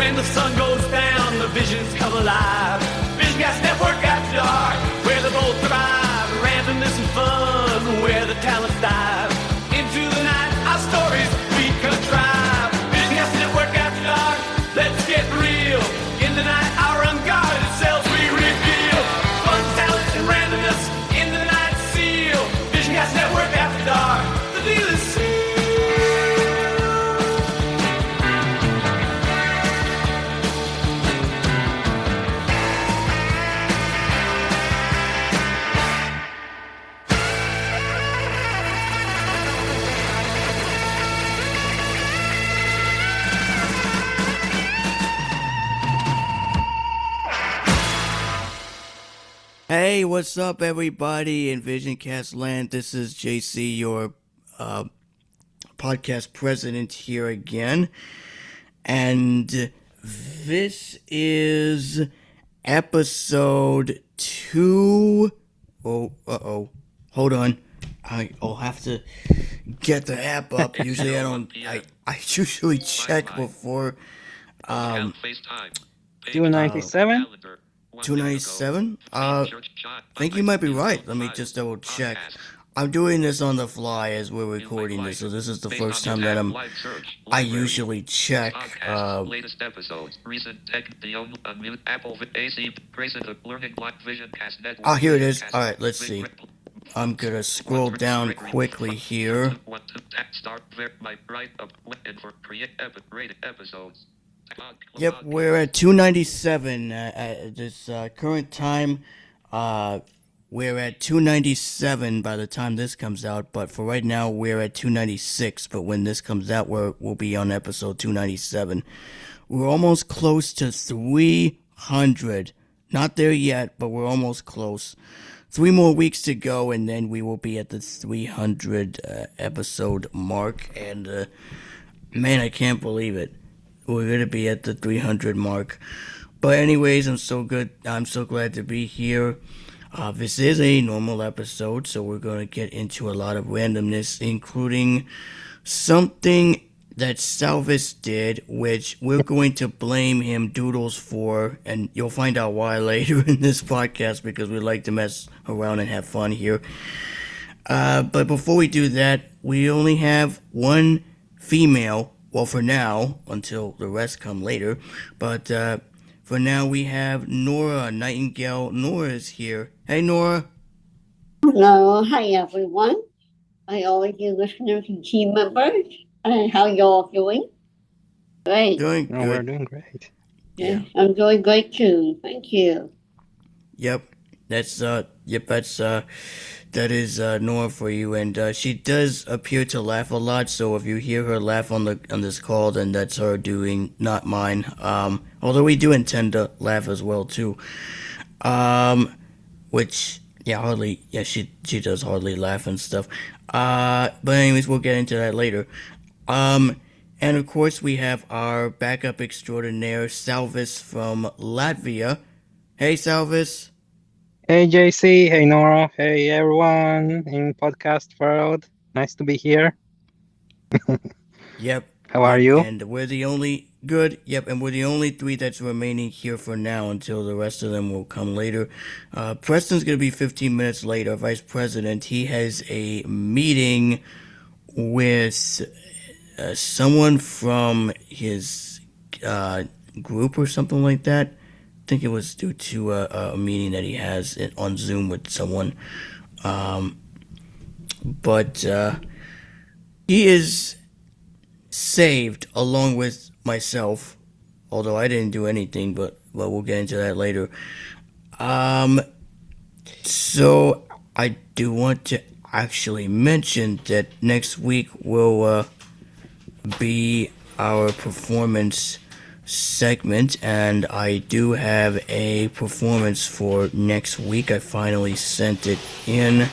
When the sun goes down, the visions come alive. Vision Gas Network after dark, where they both thrive. Randomness and fun, where the talents dive. Into the night, our stories we contrive. Vision Gas Network after dark, let's get real. In the night, our unguarded selves we reveal. Fun, talent, and randomness in the night seal. Vision Gas Network after dark, the deal is sealed. Hey, what's up, everybody in Vision Cast Land? This is JC, your podcast president here again. And this is episode 2. Oh, hold on. I'll have to get the app up. Usually I usually check before. 297? 297? I think you might be right. Let me just double check. I'm doing this on the fly as we're recording this, so this is the first time that I usually check. Latest episodes, recent tech, unmute, Apple, AC, Learning Vision Cast Network. Oh, here it is. Alright, let's see. I'm gonna scroll down quickly here. Yep, we're at 297 at this current time. We're at 297 by the time this comes out, but for right now we're at 296. But when this comes out, we'll be on episode 297. We're almost close to 300. Not there yet, but we're almost close. 3 more weeks to go, and then we will be at the 300 episode mark. And man, I can't believe it. We're gonna be at the 300 mark. But anyways, I'm so glad to be here. This is a normal episode, so we're gonna get into a lot of randomness, including something that Salvis did, which we're going to blame him Doodles for, and you'll find out why later in this podcast, because we like to mess around and have fun here. But before we do that, we only have one female. Well, for now, until the rest come later. But for now, we have Nora Nightingale. Nora is here. Hey, Nora. Hello. Hi, everyone. Hi, all of you listeners and team members. How you all doing? Great. Doing good. We're doing great. Yeah, I'm doing great, too. Thank you. Yep. That is Nora for you, and she does appear to laugh a lot. So if you hear her laugh on this call, then that's her doing, not mine. Although we do intend to laugh as well too. Which she does hardly laugh and stuff. But anyways, we'll get into that later. And of course we have our backup extraordinaire Salvis from Latvia. Hey, Salvis. Hey, JC. Hey, Nora. Hey, everyone in podcast world. Nice to be here. Yep. How are you? And we're the only good. Yep, and we're the only 3 that's remaining here for now until the rest of them will come later. Preston's gonna be 15 minutes later. Vice President. He has a meeting with someone from his group or something like that. I think it was due to a meeting that he has on Zoom with someone. But he is saved along with myself, although I didn't do anything, but we'll get into that later. So I do want to actually mention that next week will be our performance segment, and I do have a performance for next week. I finally sent it in,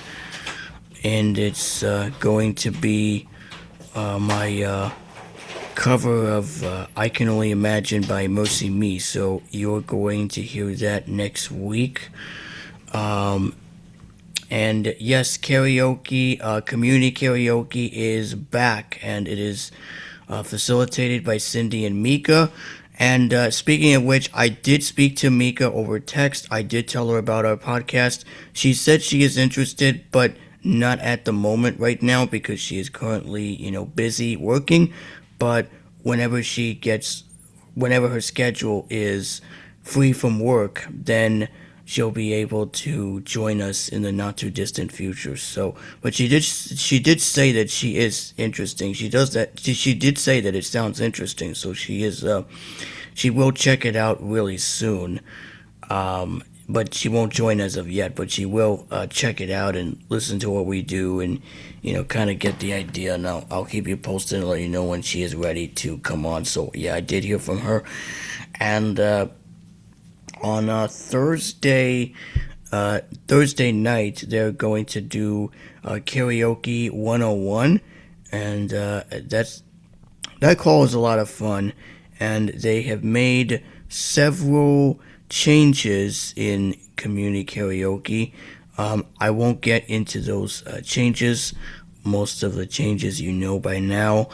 and it's going to be my cover of I Can Only Imagine by Mercy Me, so you're going to hear that next week. And yes, karaoke, community karaoke is back, and it is facilitated by Cindy and Mika. And speaking of which, I did speak to Mika over text. I did tell her about our podcast. She said she is interested, but not at the moment right now because she is currently, busy working. But whenever she gets, whenever her schedule is free from work, then she'll be able to join us in the not too distant future. So, but she did say that she is interesting. She does that. She did say that it sounds interesting. So she will check it out really soon. But she won't join as of yet. But she will check it out and listen to what we do and kind of get the idea. And I'll keep you posted and let you know when she is ready to come on. So yeah, I did hear from her, and on Thursday night they're going to do karaoke 101, and that call is a lot of fun, and they have made several changes in community karaoke. I won't get into those changes. Most of the changes you know by now.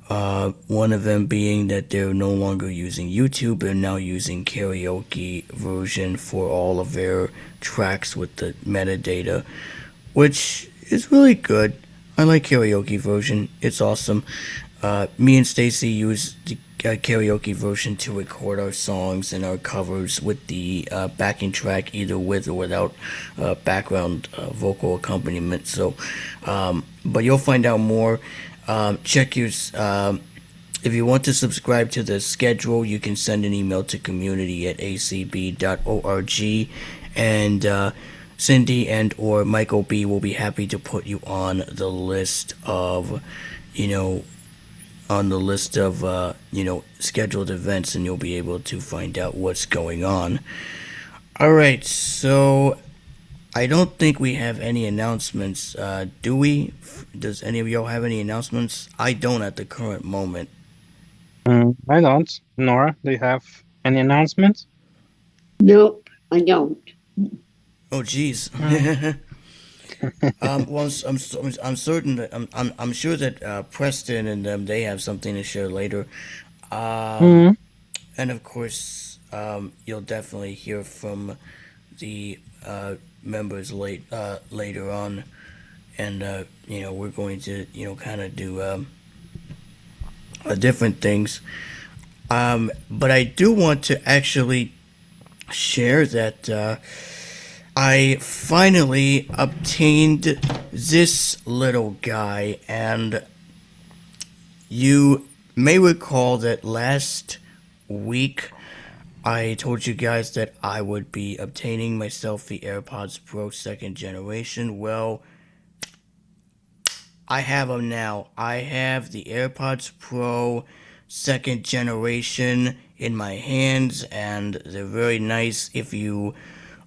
One of them being that they're no longer using YouTube, they're now using karaoke version for all of their tracks with the metadata, which is really good. I like karaoke version, it's awesome. Me and Stacey use the karaoke version to record our songs and our covers with the backing track, either with or without background vocal accompaniment. So, but you'll find out more. Check your. If you want to subscribe to the schedule, you can send an email to community@acb.org, and Cindy and or Michael B will be happy to put you on the list of, scheduled events, and you'll be able to find out what's going on. All right, so I don't think we have any announcements, do we? Does any of y'all have any announcements? I don't at the current moment. I don't. Nora, do you have any announcements? Nope, I don't. Oh, geez. Well, I'm certain that I'm sure that Preston and them, they have something to share later, and of course you'll definitely hear from the members later on, and we're going to kind of do different things. But I do want to actually share that I finally obtained this little guy, and you may recall that last week I told you guys that I would be obtaining myself the AirPods Pro 2nd generation. Well, I have them now. I have the AirPods Pro 2nd generation in my hands, and they're very nice. If you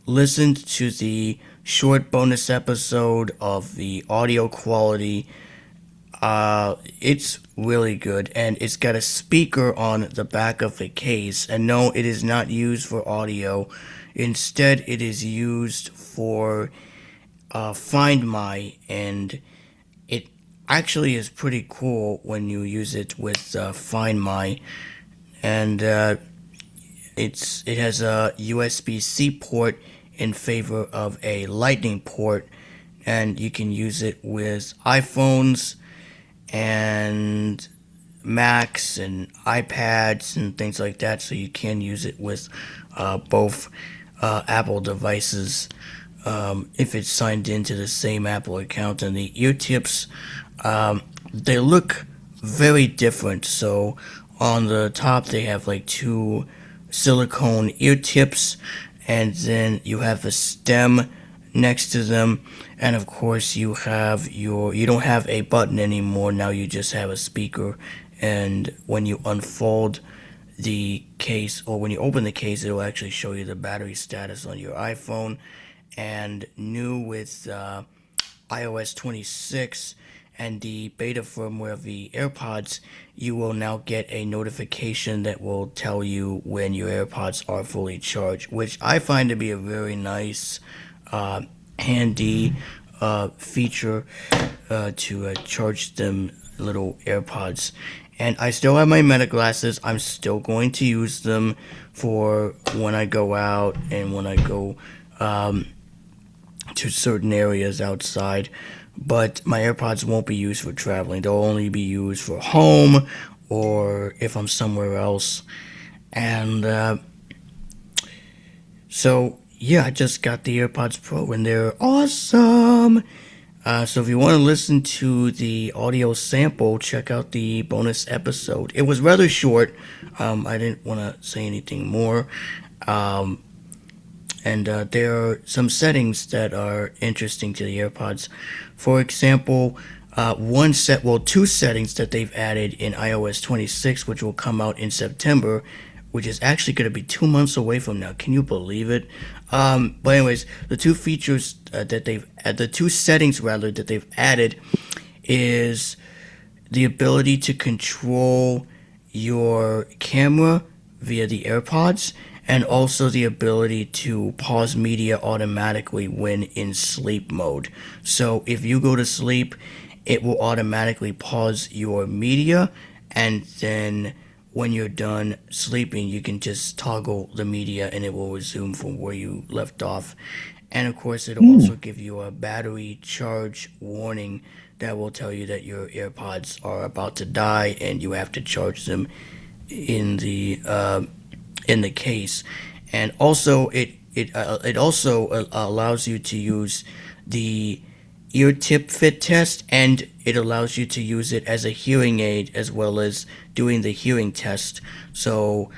listened to the short bonus episode of the audio quality, it's really good, and it's got a speaker on the back of the case. And no, it is not used for audio. Instead, it is used for Find My, and it actually is pretty cool when you use it with Find My. And it has a USB-C port in favor of a Lightning port, and you can use it with iPhones and Macs and iPads and things like that, so you can use it with both Apple devices if it's signed into the same Apple account. And the ear tips, they look very different. So on the top they have like two silicone ear tips, and then you have a stem next to them, and of course you don't have a button anymore. Now you just have a speaker, and when you unfold the case, or when you open the case, it'll actually show you the battery status on your iPhone. And new with iOS 26 and the beta firmware of the AirPods, you will now get a notification that will tell you when your AirPods are fully charged, which I find to be a very nice, handy feature to charge them little AirPods. And I still have my Meta glasses. I'm still going to use them for when I go out and when I go to certain areas outside. But my AirPods won't be used for traveling. They'll only be used for home or if I'm somewhere else. And so, yeah, I just got the AirPods Pro and they're awesome. So if you want to listen to the audio sample, check out the bonus episode. It was rather short. I didn't want to say anything more. And there are some settings that are interesting to the AirPods. For example, two settings that they've added in iOS 26, which will come out in September, which is actually going to be 2 months away from now. Can you believe it? But anyways, the two settings rather that they've added is the ability to control your camera via the AirPods, and also the ability to pause media automatically when in sleep mode. So if you go to sleep, it will automatically pause your media, and then when you're done sleeping, you can just toggle the media and it will resume from where you left off. And of course, it'll also give you a battery charge warning that will tell you that your AirPods are about to die and you have to charge them in the case. And also it also allows you to use the ear tip fit test, and it allows you to use it as a hearing aid as well as doing the hearing test. So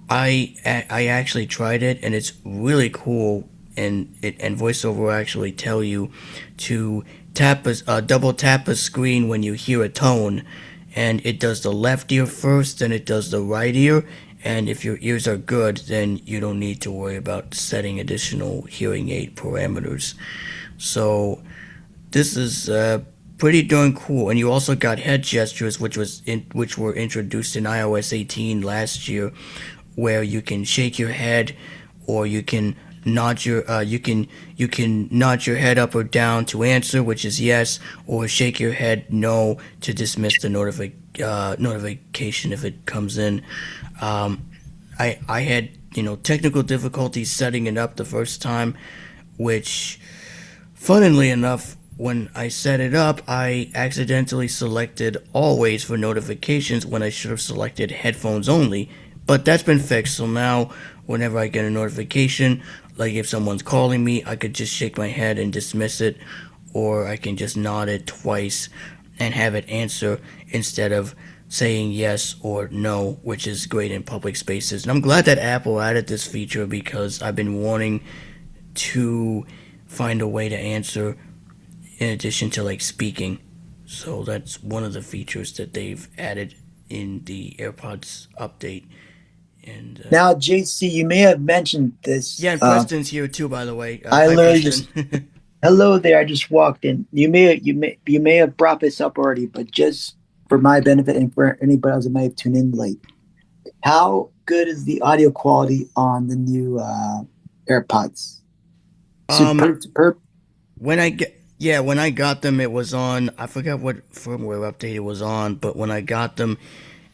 I actually tried it and it's really cool, and VoiceOver will actually tell you to double tap a screen when you hear a tone, and it does the left ear first, then it does the right ear. And if your ears are good, then you don't need to worry about setting additional hearing aid parameters. So this is pretty darn cool. And you also got head gestures, which were introduced in iOS 18 last year, where you can shake your head, or you can nod your nod your head up or down to answer, which is yes, or shake your head no to dismiss the notification if it comes in. I had technical difficulties setting it up the first time, which, funnily enough, when I set it up, I accidentally selected always for notifications when I should have selected headphones only. But that's been fixed, so now whenever I get a notification, like if someone's calling me, I could just shake my head and dismiss it, or I can just nod it twice and have it answer instead of saying yes or no, which is great in public spaces. And I'm glad that Apple added this feature because I've been wanting to find a way to answer in addition to like speaking. So that's one of the features that they've added in the AirPods update. And now, JC, you may have mentioned this. yeah, and Preston's here too, by the way. I hi, literally Preston. hello there. I just walked in. You may have brought this up already, but just for my benefit and for anybody else that may have tuned in late, how good is the audio quality on the new AirPods? Superb. When I got them, it was on. I forgot what firmware update it was on, but when I got them,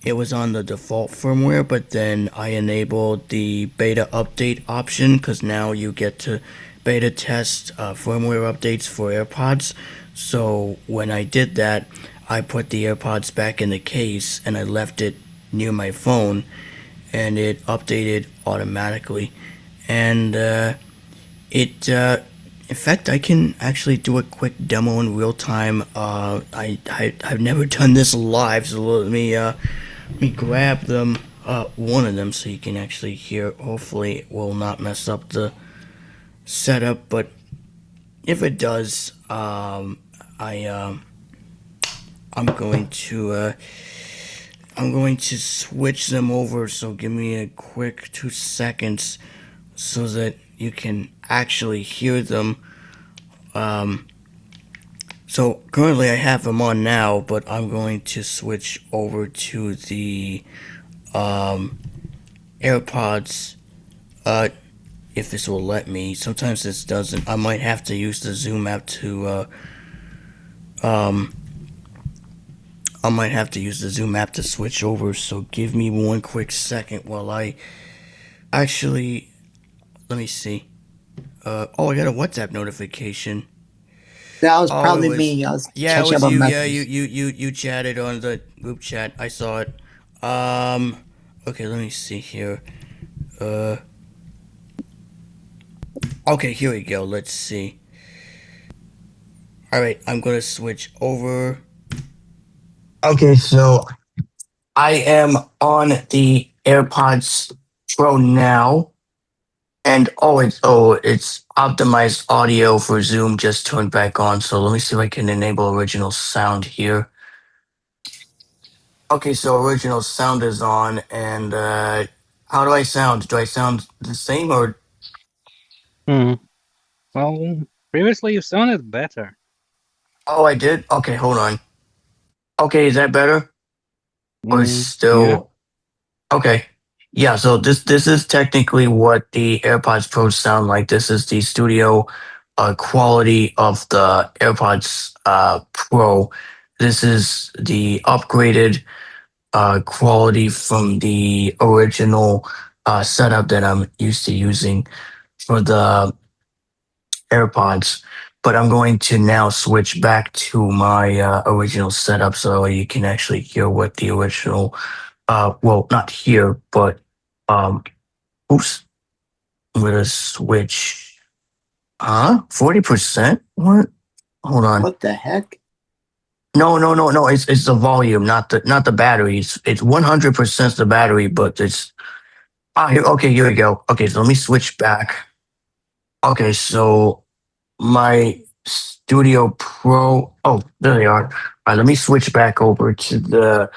it was on the default firmware. But then I enabled the beta update option because now you get to beta test firmware updates for AirPods. So when I did that, I put the AirPods back in the case and I left it near my phone, and it updated automatically. And in fact, I can actually do a quick demo in real time. I've never done this live, so let me grab them, one of them, so you can actually hear. Hopefully, it will not mess up the setup, but if it does, I'm going to switch them over. So give me a quick 2 seconds so that you can actually hear them. So currently I have them on now, but I'm going to switch over to the AirPods, if this will let me. Sometimes this doesn't. I might have to use the Zoom app to I might have to use the Zoom app to switch over, so give me one quick second while I actually let me see. Oh, I got a WhatsApp notification. That was Oh, it probably was. me. I was Yeah, it catching up was on you. Yeah, you messages. you you you chatted on the group chat. I saw it. Okay, let me see here. Uh. Okay, here we go. Let's see. All right, I'm gonna switch over. Okay, so I am on the AirPods Pro now, and it's optimized audio for Zoom. Just turned back on. So let me see if I can enable original sound here. Okay, so original sound is on, and how do I sound? Do I sound the same or? Hmm. Well, previously you sounded better. Oh, I did. Okay, hold on. Okay, is that better or Yeah. still? Okay. Yeah, so this is technically what the AirPods Pro sound like. This is the studio quality of the AirPods Pro. This is the upgraded quality from the original setup that I'm used to using for the AirPods. But I'm going to now switch back to my original setup so you can actually hear what the original well, not here, but um, oops, I'm gonna switch. 40%? What? Hold on. What the heck? No. It's the volume, not the battery. It's 100% the battery, but it's here. Okay, here we go. Okay, so let me switch back. Okay, so my Studio Pro. Oh, there they are. All right, let me switch back over to the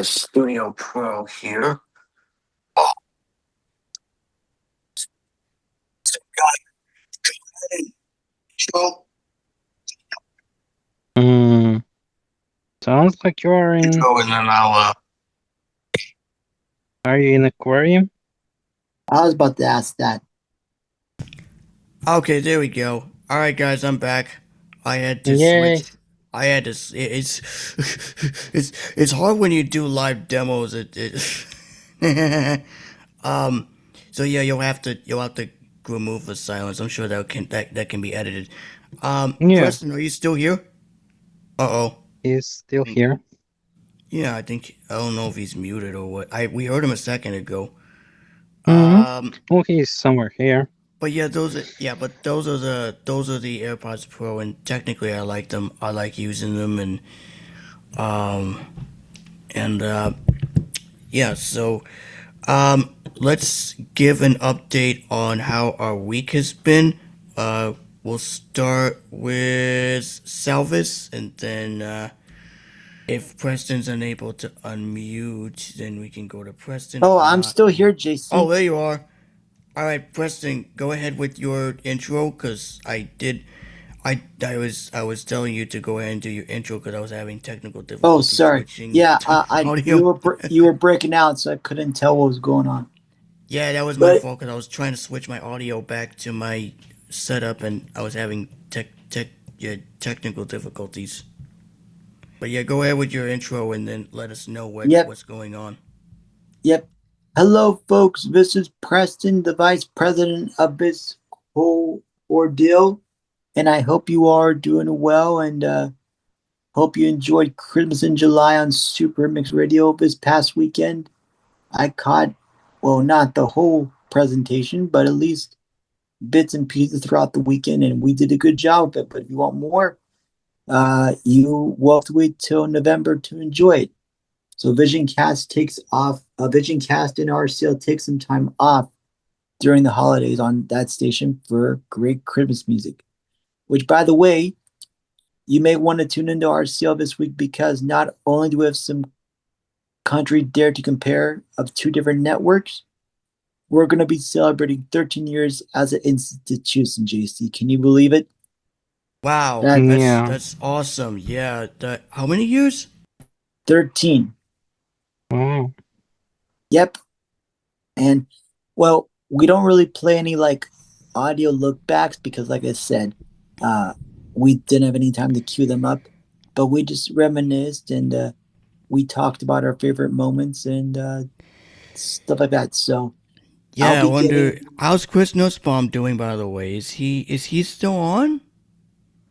Studio Pro here. Oh, intro, Hmm. Sounds like you're in. intro, and then I'll. Are you in aquarium? I was about to ask that. Okay, there we go. All right, guys, I'm back. I had to Yay. switch. I had to. It's it's hard when you do live demos. Um. So yeah, you'll have to remove the silence. I'm sure that can be edited. Yeah, Preston, are you still here? Uh oh. he's still here. Yeah, I don't know if he's muted or what. We heard him a second ago. Hmm. Um. Well, he's somewhere here. But yeah, those are the AirPods Pro, and technically I like them. I like using them, um and yeah. So let's give an update on how our week has been. We'll start with Salvis, and then if Preston's unable to unmute, then we can go to Preston. Oh, If I'm not, still here, oh, JC. there you are. All right, Preston, go ahead with your intro because I was telling you to go ahead and do your intro because I was having technical Oh, difficulty sorry. switching Yeah, to audio. you were breaking out, so I couldn't tell what was going on. Yeah, that was my But fault because I was trying to switch my audio back to my setup and I was having technical difficulties. But yeah, go ahead with your intro and then let us know yep, what's going on. yep. Hello, folks. This is Preston, the vice president of this whole ordeal, and I hope you are doing well and hope you enjoyed Christmas in July on Super Mix Radio this past weekend. I caught, well, not the whole presentation, but at least bits and pieces throughout the weekend, and we did a good job of it. But if you want more, you will have to wait till November to enjoy it. So VisionCast takes off. VisionCast and RCL take some time off during the holidays on that station for great Christmas music. Which, by the way, you may want to tune into RCL this week because not only do we have some country dare to compare of two different networks, we're going to be celebrating 13 years as an institution, JC. Can you believe it? Wow, That Yeah. that's awesome. Yeah, how many years? 13. Wow. Yep. And well, we don't really play any like audio look backs because like I said, we didn't have any time to queue them up. but we just reminisced and we talked about our favorite moments and stuff like that. So I'll Yeah, I be wonder getting. how's Chris Nussbaum doing, by the way? Is he still on?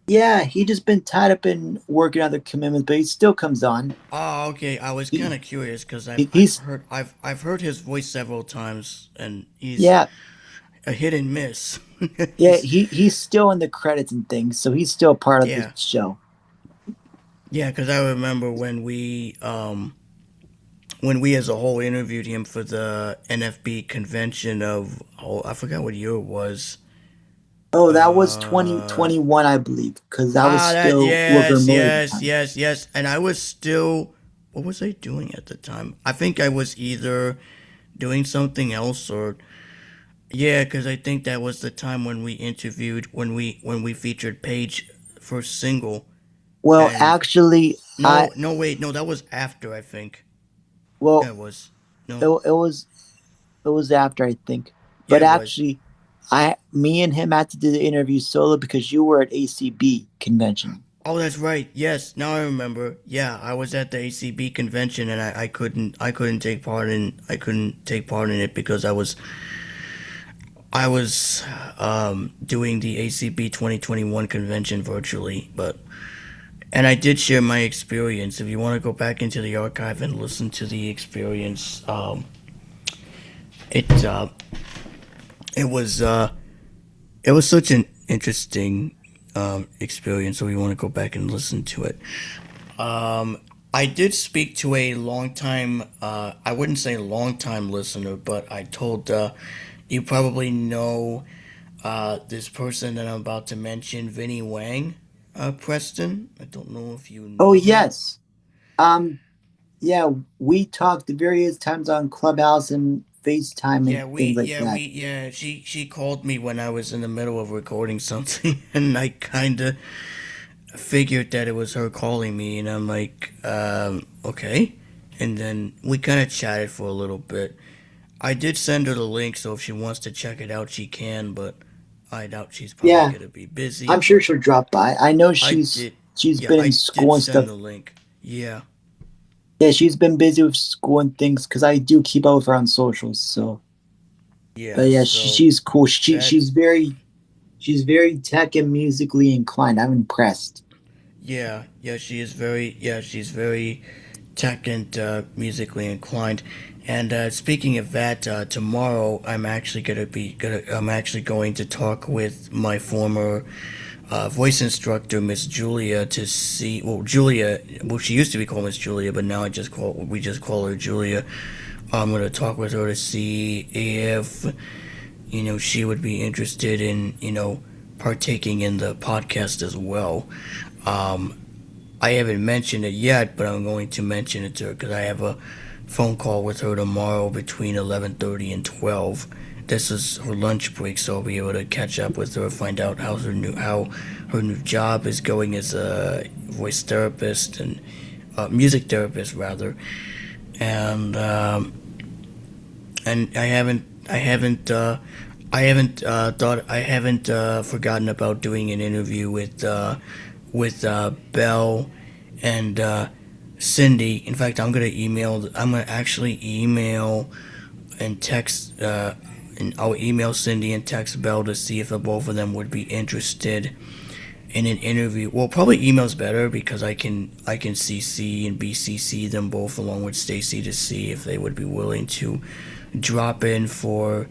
Yeah, he just been tied up in working other commitments, but he still comes on. Oh, okay. I was kind He, of curious because I've he's heard I've heard his voice several times, and he's yeah, a hit and miss. yeah, he's he's still in the credits and things, so he's still part of the yeah show. yeah because I remember when we as a whole interviewed him for the NFB convention of, oh, I forgot what year it was. Oh, that was Uh 2021, I believe, because I was that still working yes Miller at the yes time. yes yes, and I was still, what was I doing at the time? I think I was either doing something else or, yeah, because I think that was the time when we interviewed, when we featured Paige first single. Well, And actually, I no wait, no, that was after, I think. Yeah, well, it was. it, No, it was it was after, I think, yeah, but it was. actually, me and him had to do the interview solo because you were at ACB convention. Oh, that's right. Yes, now I remember. Yeah, I was at the ACB convention, and I couldn't take part in it because I was doing the ACB 2021 convention virtually. But, and I did share my experience. If you want to go back into the archive and listen to the experience, it uh, it was uh, it was such an interesting experience. So we want to go back and listen to it. I did speak to a long time, I wouldn't say long time listener, but I told, you probably know this person that I'm about to mention, Vinny Wang, Preston. I don't know if you Oh know him. yes, um, yeah, we talked various times on Clubhouse and FaceTime and things like that. She called me when I was in the middle of recording something, and I kind of figured that it was her calling me, and I'm like, okay. And then we kind of chatted for a little bit. I did send her the link, so if she wants to check it out, she can, but I doubt she's probably Yeah, gonna be busy. I'm sure But she'll drop by. I know I did, she's yeah, been in I did school and send stuff. the link. Yeah, Yeah, she's been busy with school and things because I do keep up with her on socials. So, yeah, but yeah, so she's cool. that's, She's very tech and musically inclined. I'm impressed. she's very tech and musically inclined. And speaking of that, tomorrow I'm actually going to talk with my former voice instructor, Miss Julia, to see. Well, she used to be called Miss Julia, but now we just call her Julia. I'm going to talk with her to see if she would be interested in partaking in the podcast as well. Um, I haven't mentioned it yet, but I'm going to mention it to her because I have a phone call with her tomorrow between 11:30 and 12. This is her lunch break, so I'll be able to catch up with her, find out how her new job is going as a voice therapist and music therapist rather. And I haven't forgotten about doing an interview with Belle and Cindy. In fact, I'm gonna actually email and text. And I'll email Cindy and text Belle to see if the both of them would be interested in an interview. Well, probably email's better because I can CC and BCC them both along with Stacey to see if they would be willing to drop in for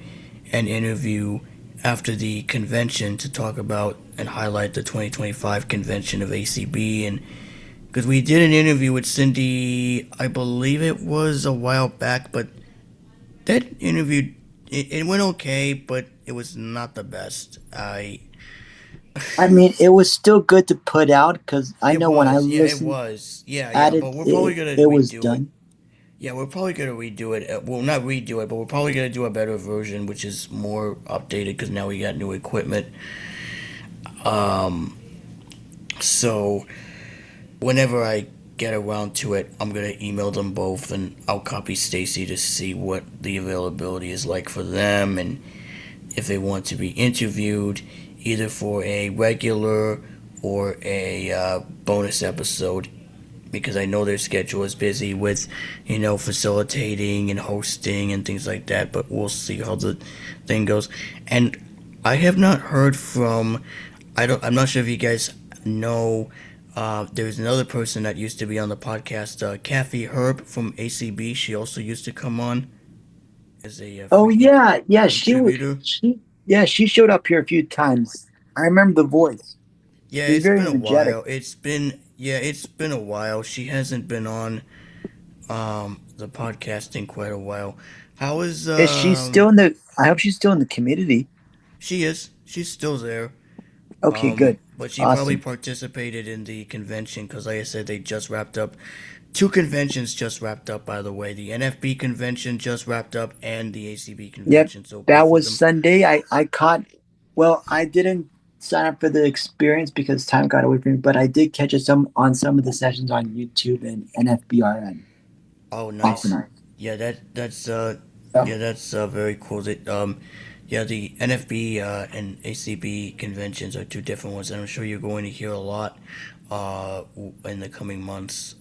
an interview after the convention to talk about and highlight the 2025 convention of ACB. And because we did an interview with Cindy, I believe it was a while back, but that interview, it went okay, but it was not the best. I mean, it was still good to put out because I It know when I was, yeah, it listened was, at but it, we're probably gonna it was redo it. done. Yeah, we're probably gonna redo it. Well, not redo it, but we're probably gonna do a better version, which is more updated because now we got new equipment. Um, so whenever I get around to it, I'm gonna email them both, and I'll copy Stacy to see what the availability is like for them, and if they want to be interviewed, either for a regular or a bonus episode because I know their schedule is busy with, facilitating and hosting and things like that. But we'll see how the thing goes. And I have not heard from. I'm not sure if you guys know. There's another person that used to be on the podcast, Kathy Herb from ACB. She also used to come on as a Oh frequent yeah, contributor. she showed up here a few times. I remember the voice. Yeah, She's it's very been a energetic. while. It's been a while. She hasn't been on the podcast in quite a while. How is Is she still in the? I hope she's still in the community. She is. She's still there. Okay, good, But she probably awesome. participated in the convention because, like I said, they just wrapped up. Two conventions just wrapped up, by the way. The NFB convention just wrapped up, and the ACB Yep, convention. So that both of was them. Sunday. I caught. Well, I didn't sign up for the experience because time got away from me, but I did catch some on some of the sessions on YouTube and NFBRN. Oh, nice. Awesome. Yeah, Yeah. that's very cool. Yeah, the NFB and ACB conventions are two different ones, and I'm sure you're going to hear a lot in the coming months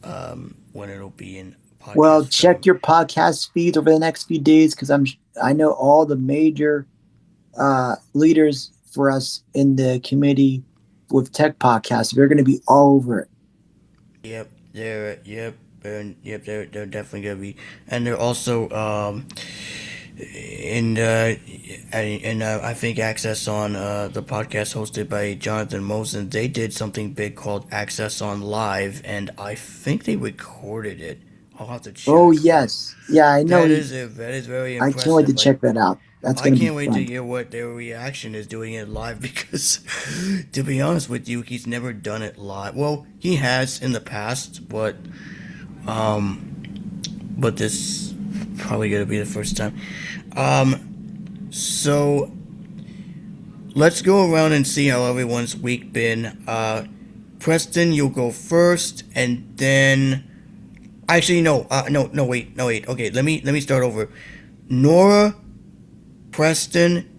when it'll be in Well, podcast check form. your podcast feeds over the next few days because I know all the major leaders for us in the committee with tech podcasts. They're going to be all over it. They're definitely gonna be, and they're also in I think Access on the podcast hosted by Jonathan Mosen. They did something big called Access on Live, and I think they recorded it. I'll have to Oh check, but yes, yeah, I know. that is very I can't wait to impressive. check that out. That's I going to be can't wait to fun. hear what their reaction is doing it live because, to be honest with you, he's never done it live. Well, he has in the past, but this probably gonna be the first time. So let's go around and see how everyone's week been. Preston, you'll go first, and then actually no, wait. Okay, let me start over. Nora, Preston,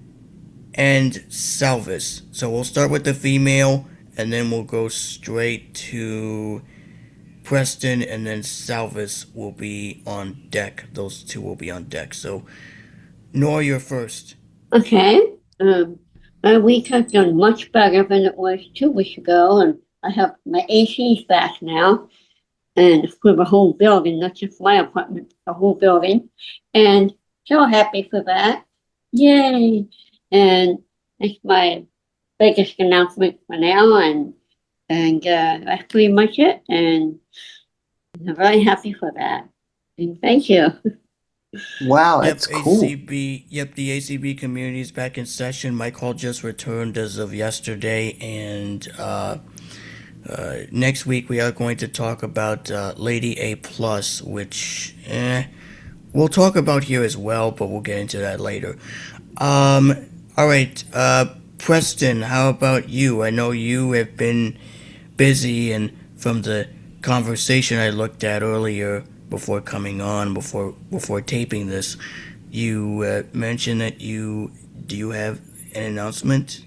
and Salvis. So we'll start with the female, and then we'll go straight to Preston, and then Salvis will be on deck. Those two will be on deck. So, Nora, you're first. Okay. My week has done much better than it was 2 weeks ago, and I have my ACs back now, and for the whole building, not just my apartment, the whole building, and so happy for that. Yay! And that's my biggest announcement for now, and that's pretty much it. And I'm very happy for that. And thank you. Wow, Yep, that's cool. ACB. Yep, the ACB community is back in session. My call just returned as of yesterday, and next week we are going to talk about Lady A Plus, which we'll talk about here as well, but we'll get into that later. All right, Preston, how about you? I know you have been busy, and from the conversation I looked at earlier before coming on, before taping this, you mentioned that do you have an announcement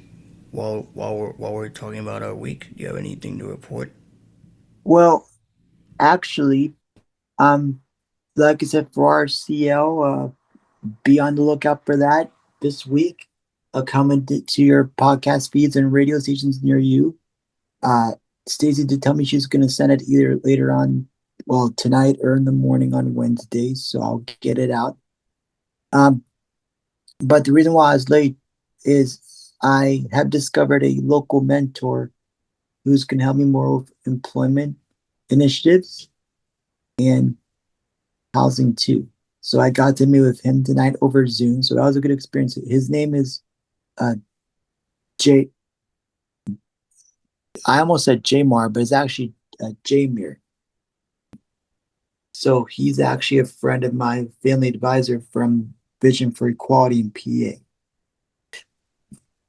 while we're talking about our week? Do you have anything to report? Well, actually, like I said, for our CL, be on the lookout for that this week. Coming to your podcast feeds and radio stations near you. Stacey did tell me she's going to send it either later on, well, tonight or in the morning on Wednesday, so I'll get it out. But the reason why I was late is I have discovered a local mentor who's going to help me more with employment initiatives and housing too. So I got to meet with him tonight over Zoom. So that was a good experience. His name is Jay. I almost said Jamar, but it's actually Jamir. So he's actually a friend of mine, family advisor from Vision for Equality in PA.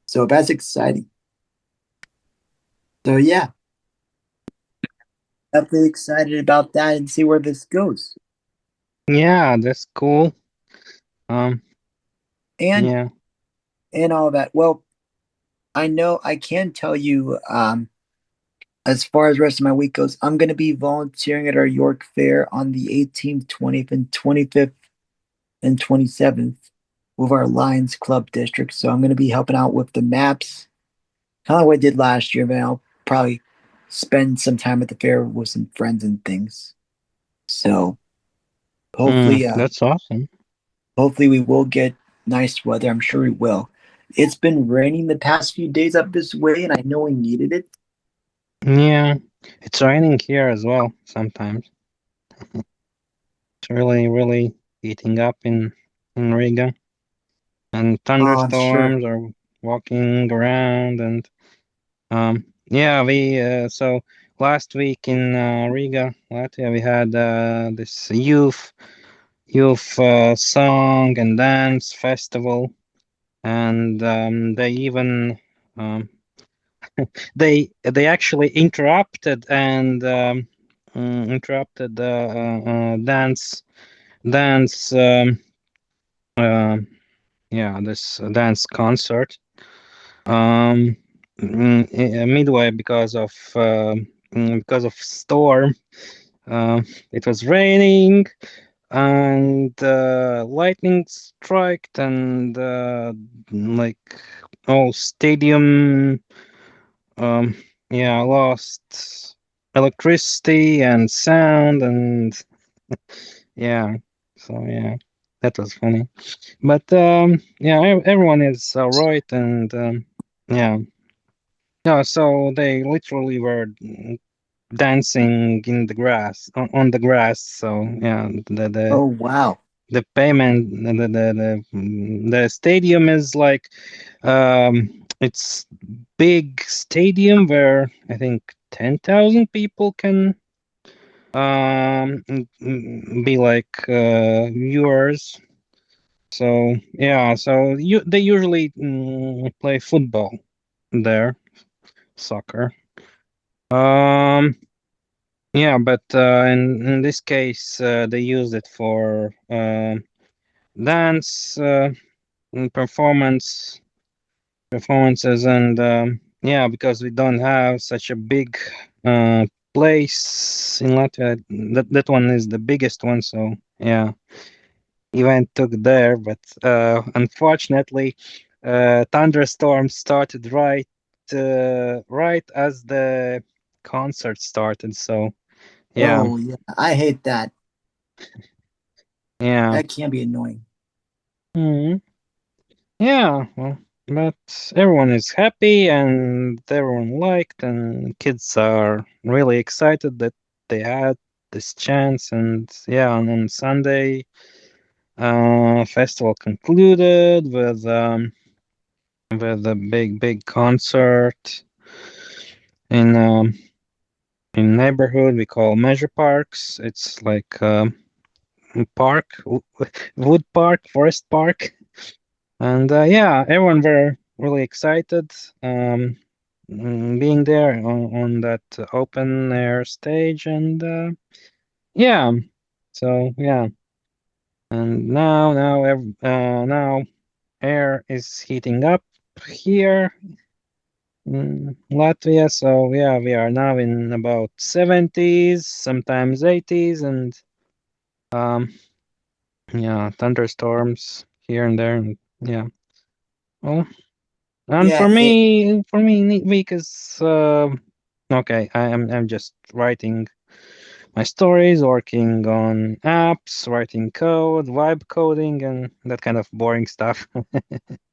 So that's exciting. So yeah, definitely excited about that and see where this goes. Yeah, that's cool. And Yeah. and all that. Well, I know I can tell you as far as the rest of my week goes, I'm going to be volunteering at our York Fair on the 18th, 20th, and 25th and 27th with our Lions Club district. So I'm going to be helping out with the maps, kind of what I did last year, but I'll probably spend some time at the fair with some friends and things. So hopefully, That's awesome. hopefully we will get nice weather. I'm sure we will. It's been raining the past few days up this way, and I know we needed it. Yeah, it's raining here as well sometimes. It's really, really heating up in Riga, and Oh, I'm sure. thunderstorms are walking around, and yeah, we so last week in Riga, Latvia, we had this youth song and dance festival, and they even um, they actually interrupted the dance uh, yeah, this dance concert midway because of storm. It was raining and lightning striked, and like all stadium um yeah, lost electricity and sound, and yeah, so yeah, that was funny. But yeah, everyone is right, and yeah, yeah. So they literally were dancing in the grass, on the grass. So yeah, Oh, wow. the payment, the stadium is like it's big stadium where I think 10,000 people can be like viewers. So yeah, so they usually play football there, soccer. Um, yeah, but in this case, they used it for dance performance performances, and yeah, because we don't have such a big place in Latvia. That one is the biggest one, so yeah, event took there, but unfortunately, thunderstorms started right as the concert started. So yeah, Oh, yeah. I hate that. yeah, That can be annoying. Mhm. Yeah. Well, but everyone is happy and everyone liked, and kids are really excited that they had this chance. And yeah, on Sunday, festival concluded with a big concert in neighborhood we call Measure Parks. It's like park, wood park, forest park, and yeah, everyone were really excited being there on that open air stage, and yeah, so yeah, and now air is heating up here Latvia. So yeah, we are now in about 70s, sometimes 80s, and um, yeah, thunderstorms here and there, and yeah. Well, and Yeah, for me, week is okay. I'm just writing my stories, working on apps, writing code, vibe coding, and that kind of boring stuff.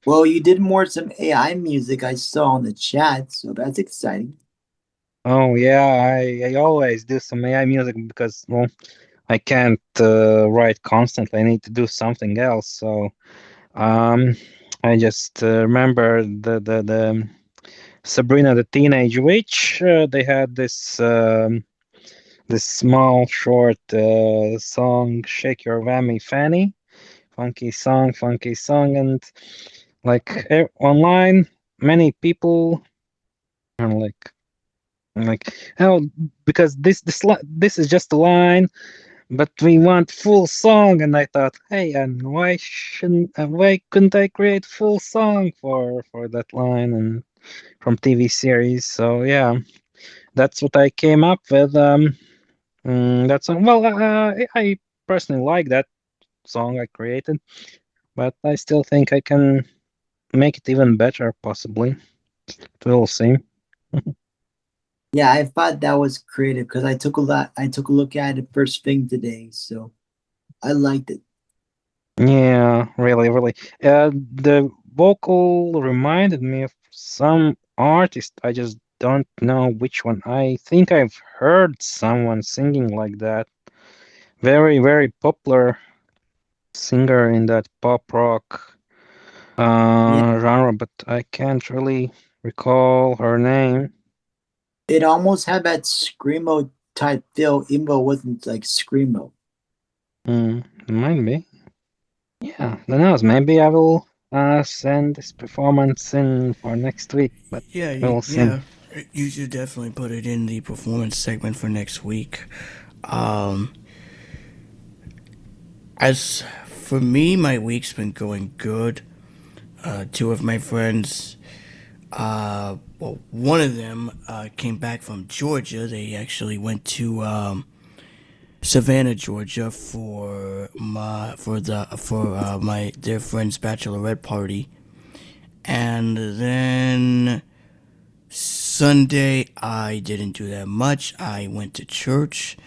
well, you did more some AI music I saw in the chat, so that's exciting. Oh yeah, I always do some AI music because, well, I can't write constantly. I need to do something else. So um, I just remember the Sabrina the Teenage Witch. They had this small short song, "Shake Your Whammy Fanny." Funky song, and like online, many people are like, oh, because this is just a line, but we want full song. And I thought, hey, and why couldn't I create full song for that line and from TV series? So yeah, that's what I came up with. That song. Well, I personally like that song I created, but I still think I can make it even better, possibly. We'll see. Yeah, I thought that was creative because I took a look at it first thing today, so I liked it. Yeah, really, really. The vocal reminded me of some artist. I just don't know which one. I think I've heard someone singing like that. Very, very popular singer in that pop rock Yeah, genre, but I can't really recall her name. it almost had that screamo type feel, even though it wasn't like screamo. Might be. Yeah, who knows? Maybe I will send this performance in for next week, but Yeah, we'll see. yeah. You should definitely put it in the performance segment for next week. Um, as for me, my week's been going good. Two of my friends, well, one of them came back from Georgia. They actually went to Savannah, Georgia, for my dear friend's bachelorette party, and then Sunday I didn't do that much. I went to church,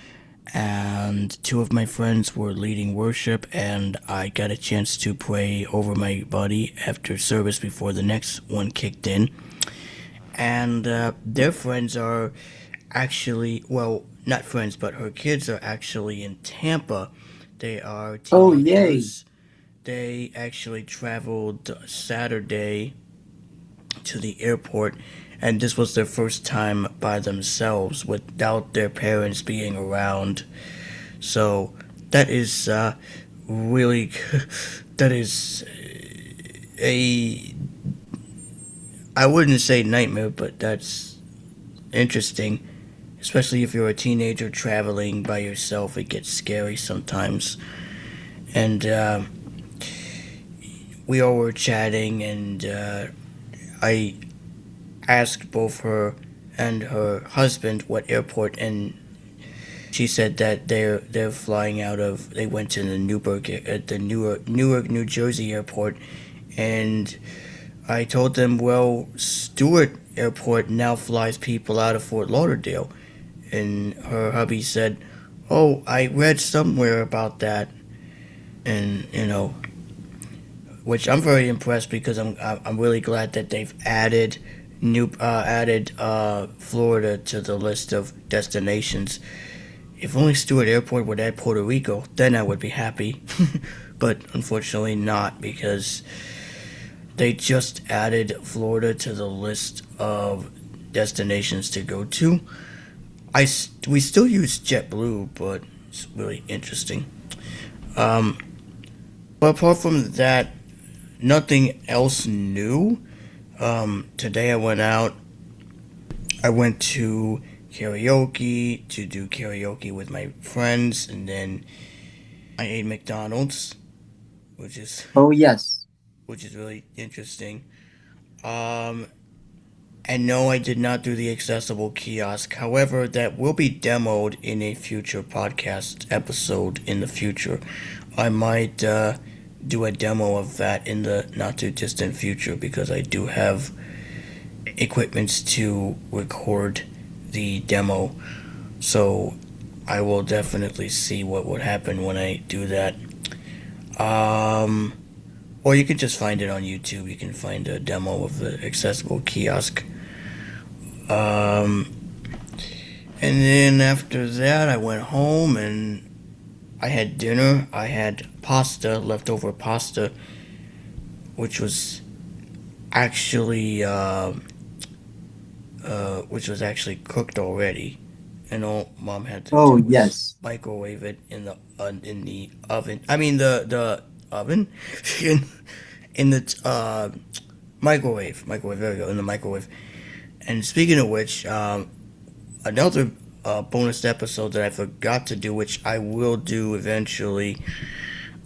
and two of my friends were leading worship, and I got a chance to pray over my buddy after service before the next one kicked in. And their friends are actually, well, not friends, but her kids are actually in Tampa. They are Oh, yay. teenagers. They actually traveled Saturday to the airport, and this was their first time by themselves without their parents being around. So that is really that is a, I wouldn't say nightmare, but that's interesting. Especially if you're a teenager traveling by yourself, it gets scary sometimes. And we all were chatting, and I asked both her and her husband what airport, and she said that they're flying out of. They went to the Newark, New Jersey airport, and I told them, well, Stewart Airport now flies people out of Fort Lauderdale, and her hubby said, "Oh, I read somewhere about that," and which I'm very impressed because I'm really glad that they've added Florida to the list of destinations. If only Stewart Airport would add Puerto Rico, then I would be happy. But unfortunately not, because they just added Florida to the list of destinations to go to. We still use JetBlue, but it's really interesting. Um, but apart from that, nothing else new. Today I went out. I went to karaoke to do karaoke with my friends, and then I ate McDonald's, which is Oh, yes. which is really interesting. Um, and no, I did not do the accessible kiosk. However, that will be demoed in a future podcast episode in the future. I might do a demo of that in the not too distant future because I do have equipments to record the demo. So I will definitely see what would happen when I do that. Um, or you can just find it on YouTube. You can find a demo of the accessible kiosk. Um, and then after that, I went home and I had dinner. I had pasta, leftover pasta, which was actually cooked already, and all mom had to Oh, do was yes. microwave it in the oven. I mean the oven in the microwave. There we go, in the microwave. And speaking of which, another bonus episode that I forgot to do, which I will do eventually,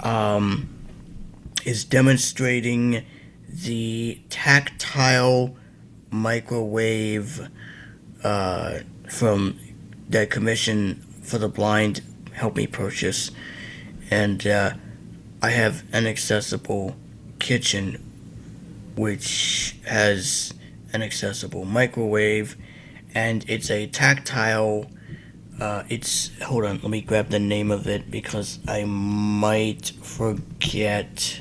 um, is demonstrating the tactile microwave from that Commission for the Blind helped me purchase, and I have an accessible kitchen which has an accessible microwave, and it's a tactile. It's hold on. Let me grab the name of it because I might forget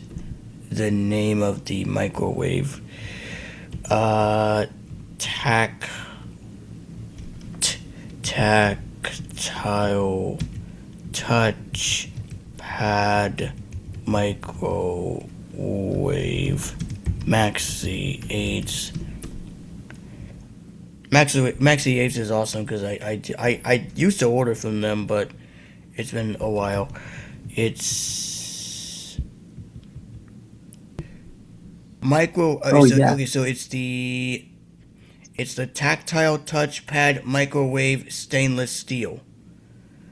the name of the microwave. Uh, tac tactile touch pad microwave Maxi 8. Maxi 8 is awesome because I used to order from them, but it's been a while. It's micro. Oh So yeah. okay, so it's the tactile touchpad microwave stainless steel,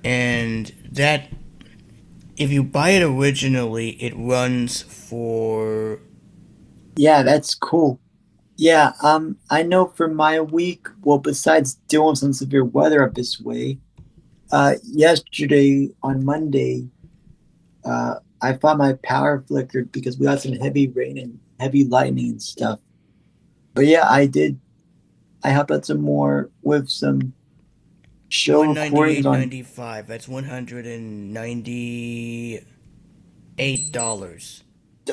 and that if you buy it originally, it runs for Yeah, that's cool. Yeah, I know for my week, well, besides dealing with some severe weather up this way, yesterday on Monday, I thought my power flickered because we got some heavy rain and heavy lightning and stuff. But yeah, I did. I helped out some more with some show recordings on. $198.95. That's $198.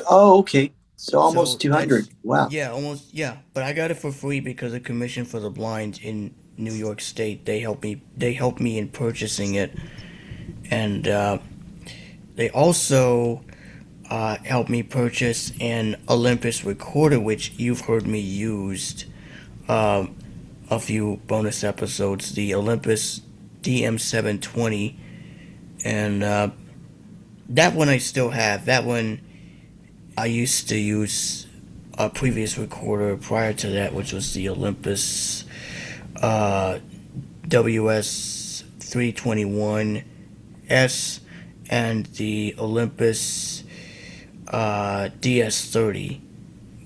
Oh, okay. So So almost 200. that's Wow. yeah, almost yeah. But I got it for free because the Commission for the Blind in New York State they helped me. They helped me in purchasing it, and they also helped me purchase an Olympus recorder, which you've heard me used um, a few bonus episodes. The Olympus DM720, and that one I still have. That one I used to use a previous recorder prior to that, which was the Olympus uh, WS321S and the Olympus DS30,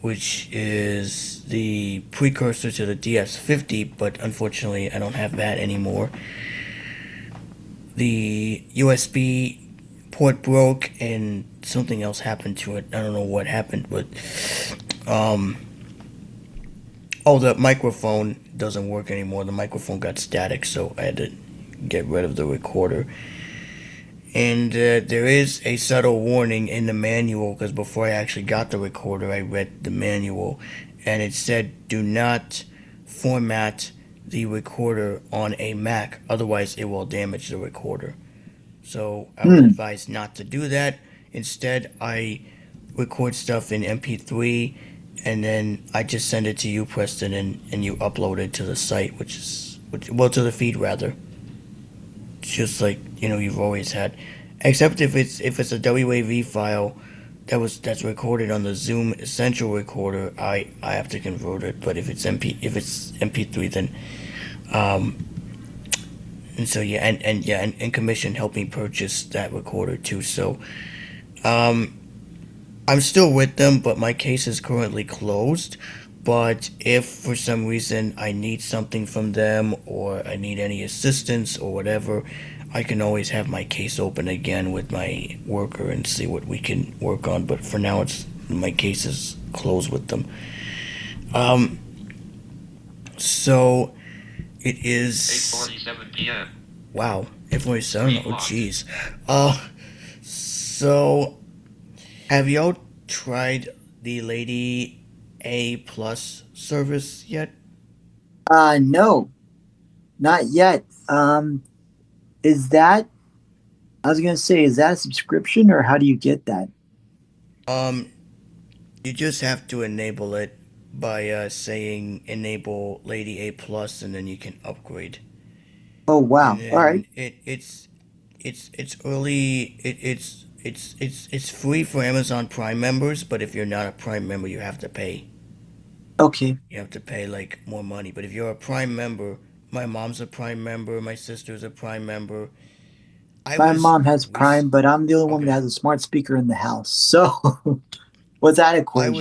which is the precursor to the DS50, but unfortunately I don't have that anymore. The USB port broke and something else happened to it. I don't know what happened, but um, oh, the microphone doesn't work anymore. The microphone got static, so I had to get rid of the recorder. And there is a subtle warning in the manual because before I actually got the recorder, I read the manual, and it said, "Do not format the recorder on a Mac, otherwise it will damage the recorder." So I was Hmm. advised not to do that. Instead, I record stuff in MP3, and then I just send it to you, Preston, and you upload it to the site, well, to the feed rather, just like you've always had, except if it's a WAV file that's recorded on the Zoom Essential recorder, I have to convert it. But if it's MP3, then um, and so yeah, and Commission helped me purchase that recorder too. So um, I'm still with them, but my case is currently closed. But if for some reason I need something from them or I need any assistance or whatever, I can always have my case open again with my worker and see what we can work on. But for now, it's my case is closed with them. Um, so it is 8:47 p.m. wow, 8:47. Oh, Locked. jeez. So have y'all tried the Lady A Plus service yet? No, not yet. Is that, I was gonna say, is that a subscription or how do you get that? Um, you just have to enable it by saying enable Lady A Plus, and then you can upgrade. Oh, And wow. All right. then it's early. It's free for Amazon Prime members, but if you're not a Prime member, you have to pay. Okay. You have to pay like more money. But if you're a Prime member, my mom's a Prime member, my sister's a Prime member. I My was mom has rec- Prime, but I'm the only one that okay. has a smart speaker in the house. So what's that equation?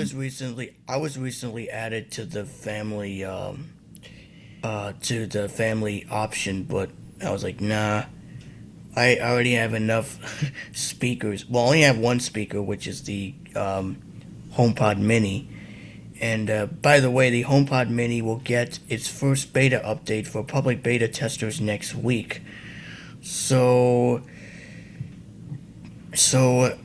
I was recently added to the family to the family option, but I was like, nah. I already have enough speakers. Well, I only have one speaker, which is the HomePod Mini. And by the way, the HomePod Mini will get its first beta update for public beta testers next week. So, so,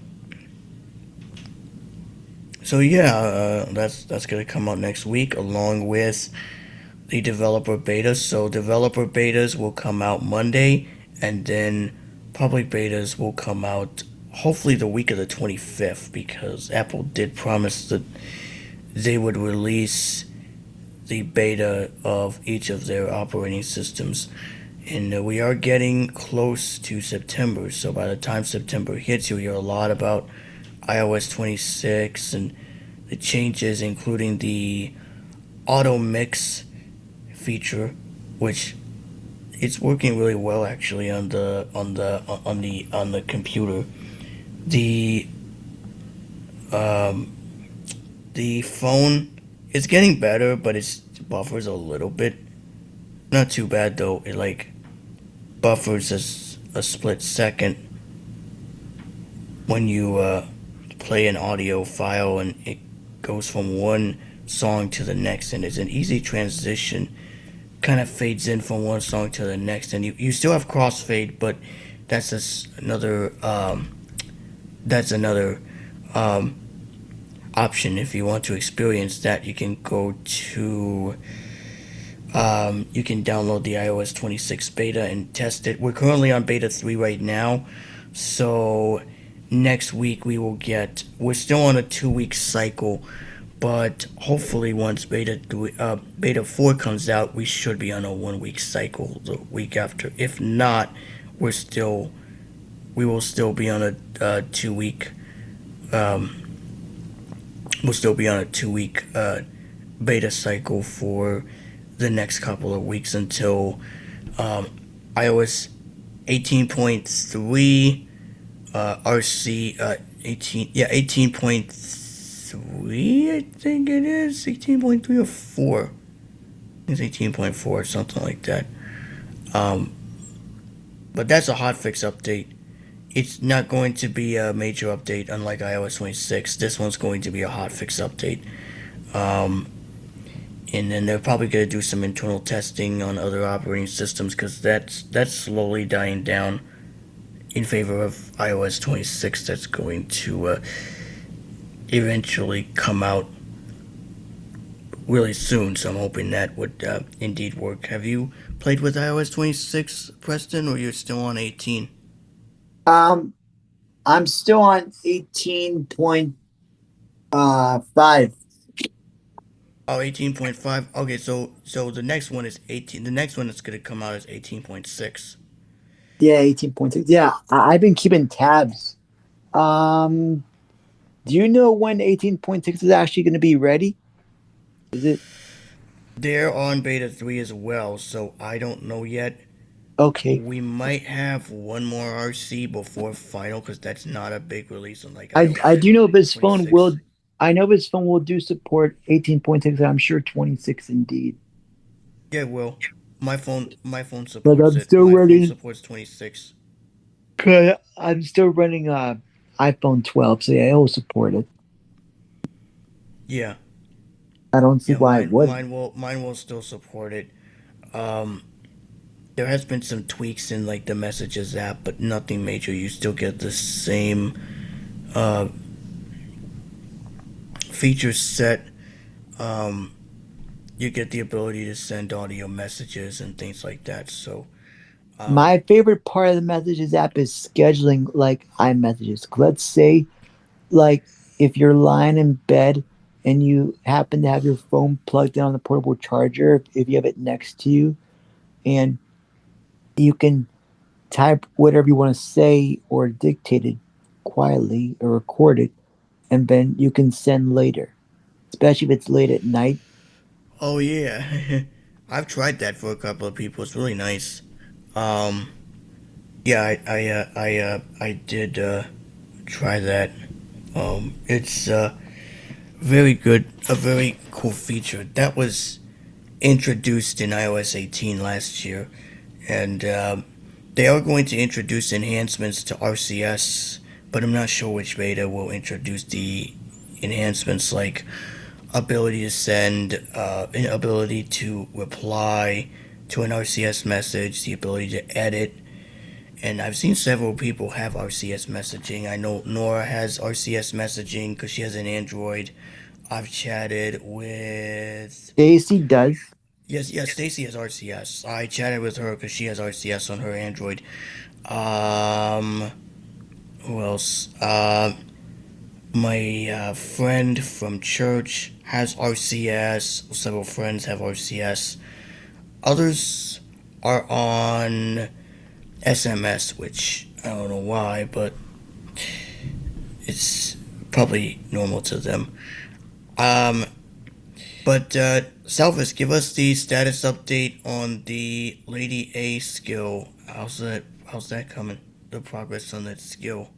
so yeah, that's gonna come out next week along with the developer betas. So developer betas will come out Monday, and then public betas will come out hopefully the week of the 25th, because Apple did promise that they would release the beta of each of their operating systems. And we are getting close to September, so by the time September hits, you'll hear a lot about iOS 26 and the changes, including the auto mix feature, which it's working really well actually on the computer. The um, the phone is getting better, but it buffers a little bit. Not too bad though. It like buffers a split second when you play an audio file, and it goes from one song to the next, and it's an easy transition. Kind of fades in from one song to the next, and you still have crossfade, but that's just another um, option. If you want to experience that, you can go to you can download the iOS 26 beta and test it. We're currently on beta 3 right now, so next week we're still on a 2 week cycle, but hopefully once beta 4 comes out, we should be on a 1 week cycle the week after. If not, we will still be on a 2 week um, we'll still be on a 2 week beta cycle for the next couple of weeks until um, iOS 18.3 RC 18.3, I think it is 18.3 or 4. It's 18.4, something like that. Um, but that's a hotfix update. It's not going to be a major update, unlike iOS 26. This one's going to be a hotfix update. Um, and then they're probably going to do some internal testing on other operating systems, because that's slowly dying down in favor of iOS 26. That's going to eventually come out really soon. So I'm hoping that would indeed work. Have you played with iOS 26, Preston, or you're still on 18? Um, I'm still on 18.5. Oh, 18.5. Okay, so the next one is 18. The next one that's going to come out is 18.6. Yeah, 18.6. Yeah, I've been keeping tabs. Um, do you know when 18.6 is actually going to be ready? Is it They're on beta 3 as well, so I don't know yet. okay? We might have one more RC before final, because that's not a big release on like I iOS do know this phone 26. will. I know this phone will do support 18.6. I'm sure 26 indeed. Yeah, well, my phone But supports I'm it. still My phone running. supports 26. I'm still running iPhone 12, so yeah, it will support it. Yeah, I don't see yeah, why it wouldn't. mine will still support it. Um, there has been some tweaks in like the messages app, but nothing major. You still get the same uh feature set. Um, you get the ability to send audio messages and things like that. So, um, My favorite part of the messages app is scheduling like iMessages. Let's say like if you're lying in bed and you happen to have your phone plugged in on the portable charger, if you have it next to you, and you can type whatever you want to say or dictate it quietly or record it, and then you can send later, especially if it's late at night. oh yeah, I've tried that for a couple of people. It's really nice. Um, yeah, I did try that. It's very good, a very cool feature. That was introduced in iOS 18 last year, and they are going to introduce enhancements to RCS, but I'm not sure which beta will introduce the enhancements like ability to send, an ability to reply to an RCS message, the ability to edit. And I've seen several people have RCS messaging. I know Nora has RCS messaging because she has an Android. I've chatted with. Stacey does. Yes, Stacey has RCS. I chatted with her because she has RCS on her Android. Um, who else? My friend from church has RCS. Several friends have RCS. Others are on SMS, which I don't know why, but it's probably normal to them. Um, but Salvis, give us the status update on the Lady A skill. How's that coming? The progress on that skill.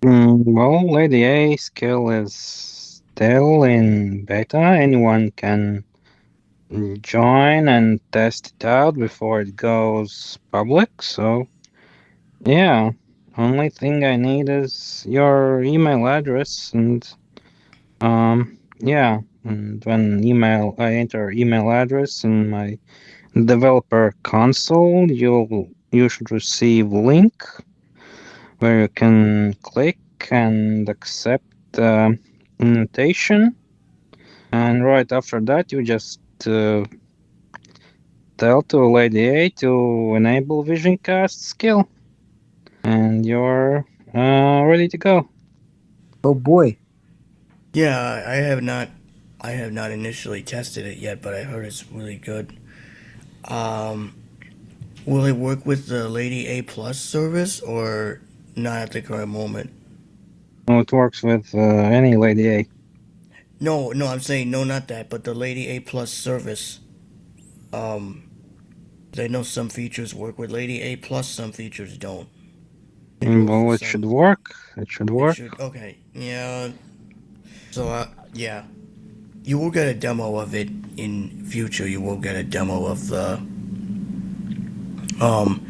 Well, Lady A skill is still in beta. Anyone can join and test it out before it goes public. So, yeah, only thing I need is your email address and yeah, and when I enter email address in my developer console, you should receive link where you can click and accept the invitation, and right after that you just tell to Lady A to enable Visioncast skill, and you're ready to go. Oh boy. Yeah, I have not initially tested it yet, but I heard it's really good. Um, will it work with the Lady A Plus service or not at the current moment? So it works with any Lady A. No, I'm saying no, not that, but the Lady A Plus service. Um, I know some features work with Lady A Plus, some features don't. It works Well, with it should some. work. It should It work. should. Okay. Yeah. So, yeah. You will get a demo of it in future. You will get a demo of um,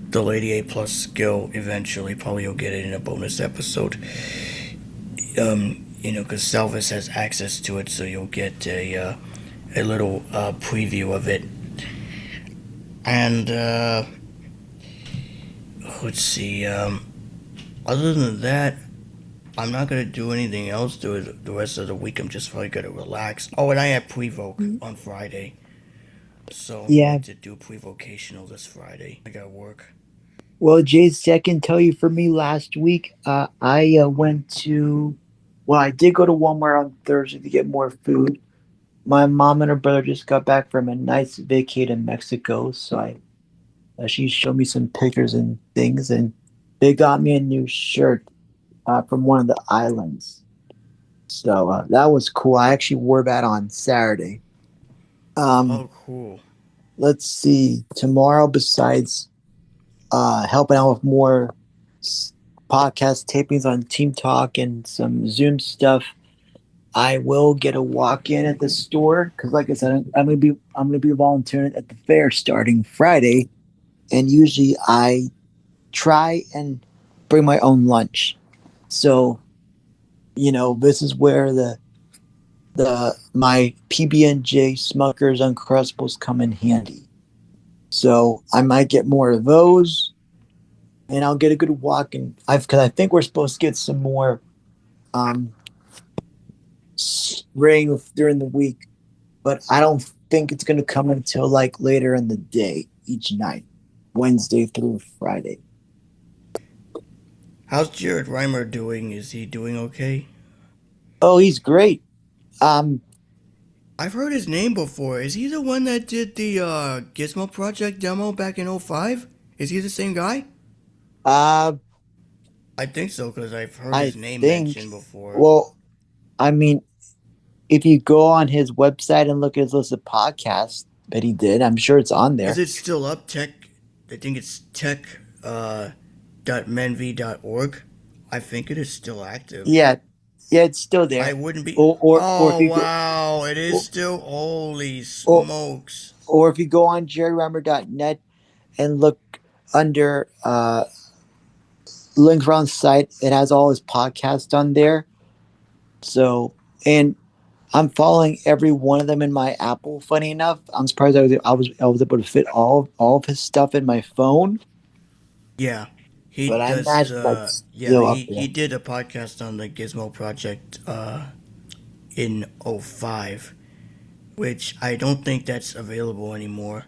the Lady A Plus skill eventually. Probably you'll get it in a bonus episode. Because Salvis has access to it, so you'll get a little preview of it. And let's see. Other than that, I'm not gonna do anything else the rest of the week. I'm just probably gonna relax. Oh, and I have pre-voke on Friday, so I'm Yeah. going to do pre-vocational this Friday. I got work. Well, JC, I can tell you for me last week, I went to, well, I did go to Walmart on Thursday to get more food. My mom and her brother just got back from a nice vacay in Mexico, so she showed me some pictures and things, and they got me a new shirt from one of the islands. So that was cool. I actually wore that on Saturday. Um, Oh, cool. let's see. Tomorrow, besides helping out with more podcast tapings on Team Talk and some Zoom stuff, I will get a walk in at the store because, like I said, I'm gonna be volunteering at the fair starting Friday, and usually I try and bring my own lunch. So this is where the my PB&J Smuckers Uncrustables come in handy. So I might get more of those, and I'll get a good walk. And because I think we're supposed to get some more um, rain during the week, but I don't think it's going to come until like later in the day each night, Wednesday through Friday. How's Jared Reimer doing? Is he doing okay? Oh, he's great. Um, I've heard his name before. Is he the one that did the Gizmo Project demo back in '05? Is he the same guy? uh, I think so because I've heard I his name think. mentioned before. Well, I mean, if you go on his website and look at his list of podcasts that he did, I'm sure it's on Is there. it still up? I think it's tech .menv.org. I think it is still active. Yeah, Yeah, it's still there. I wouldn't be. Or if Oh you go wow, it is or, still. Holy or smokes! or if you go on jerryrammer.net and look under links around the site, it has all his podcasts on there. So, and I'm following every one of them in my Apple. Funny enough, I'm surprised I was able to fit all of his stuff in my phone. Yeah, he But I does. imagine that's Yeah, still up he there. did a podcast on the Gizmo Project in '05, which I don't think that's available anymore.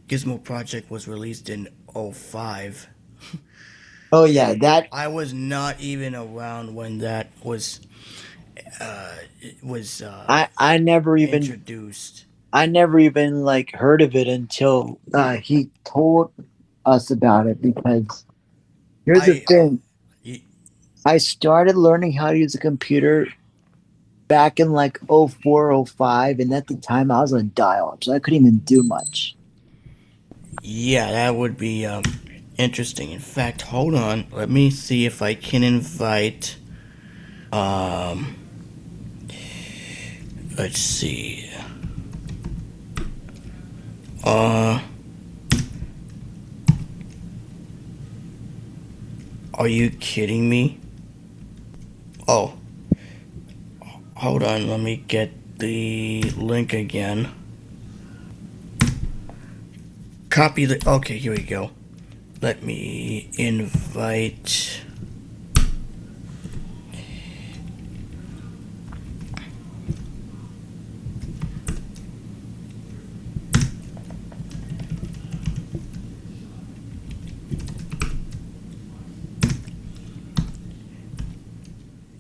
Gizmo Project was released in '05. Oh yeah, that I was not even around when that was I never even introduced. like heard of it until he told us about it. Because here's the I thing: y- I started learning how to use a computer back in like '04, '05, and at the time I was on dial-up, so I couldn't even do much. yeah, that would be interesting. In fact, hold on. Let me see if I can invite. Um, let's see. Uh, are you kidding me? Oh, hold on. Let me get the link again. Copy the. Okay, here we go. Let me invite.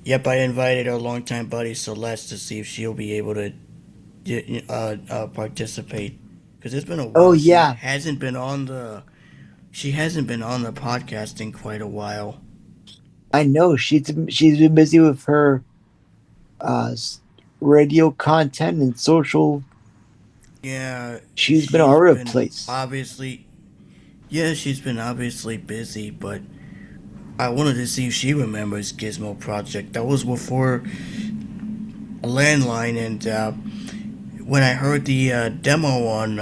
Yep, I invited our longtime buddy Celeste to see if she'll be able to participate. Because it's been a Oh while. yeah, She hasn't been on the podcast in quite a while. I know she's been busy with her uh, radio content and social. Yeah, She's been all over the place. she's been obviously busy, but I wanted to see if she remembers Gizmo Project. That was before a landline, and when I heard the demo on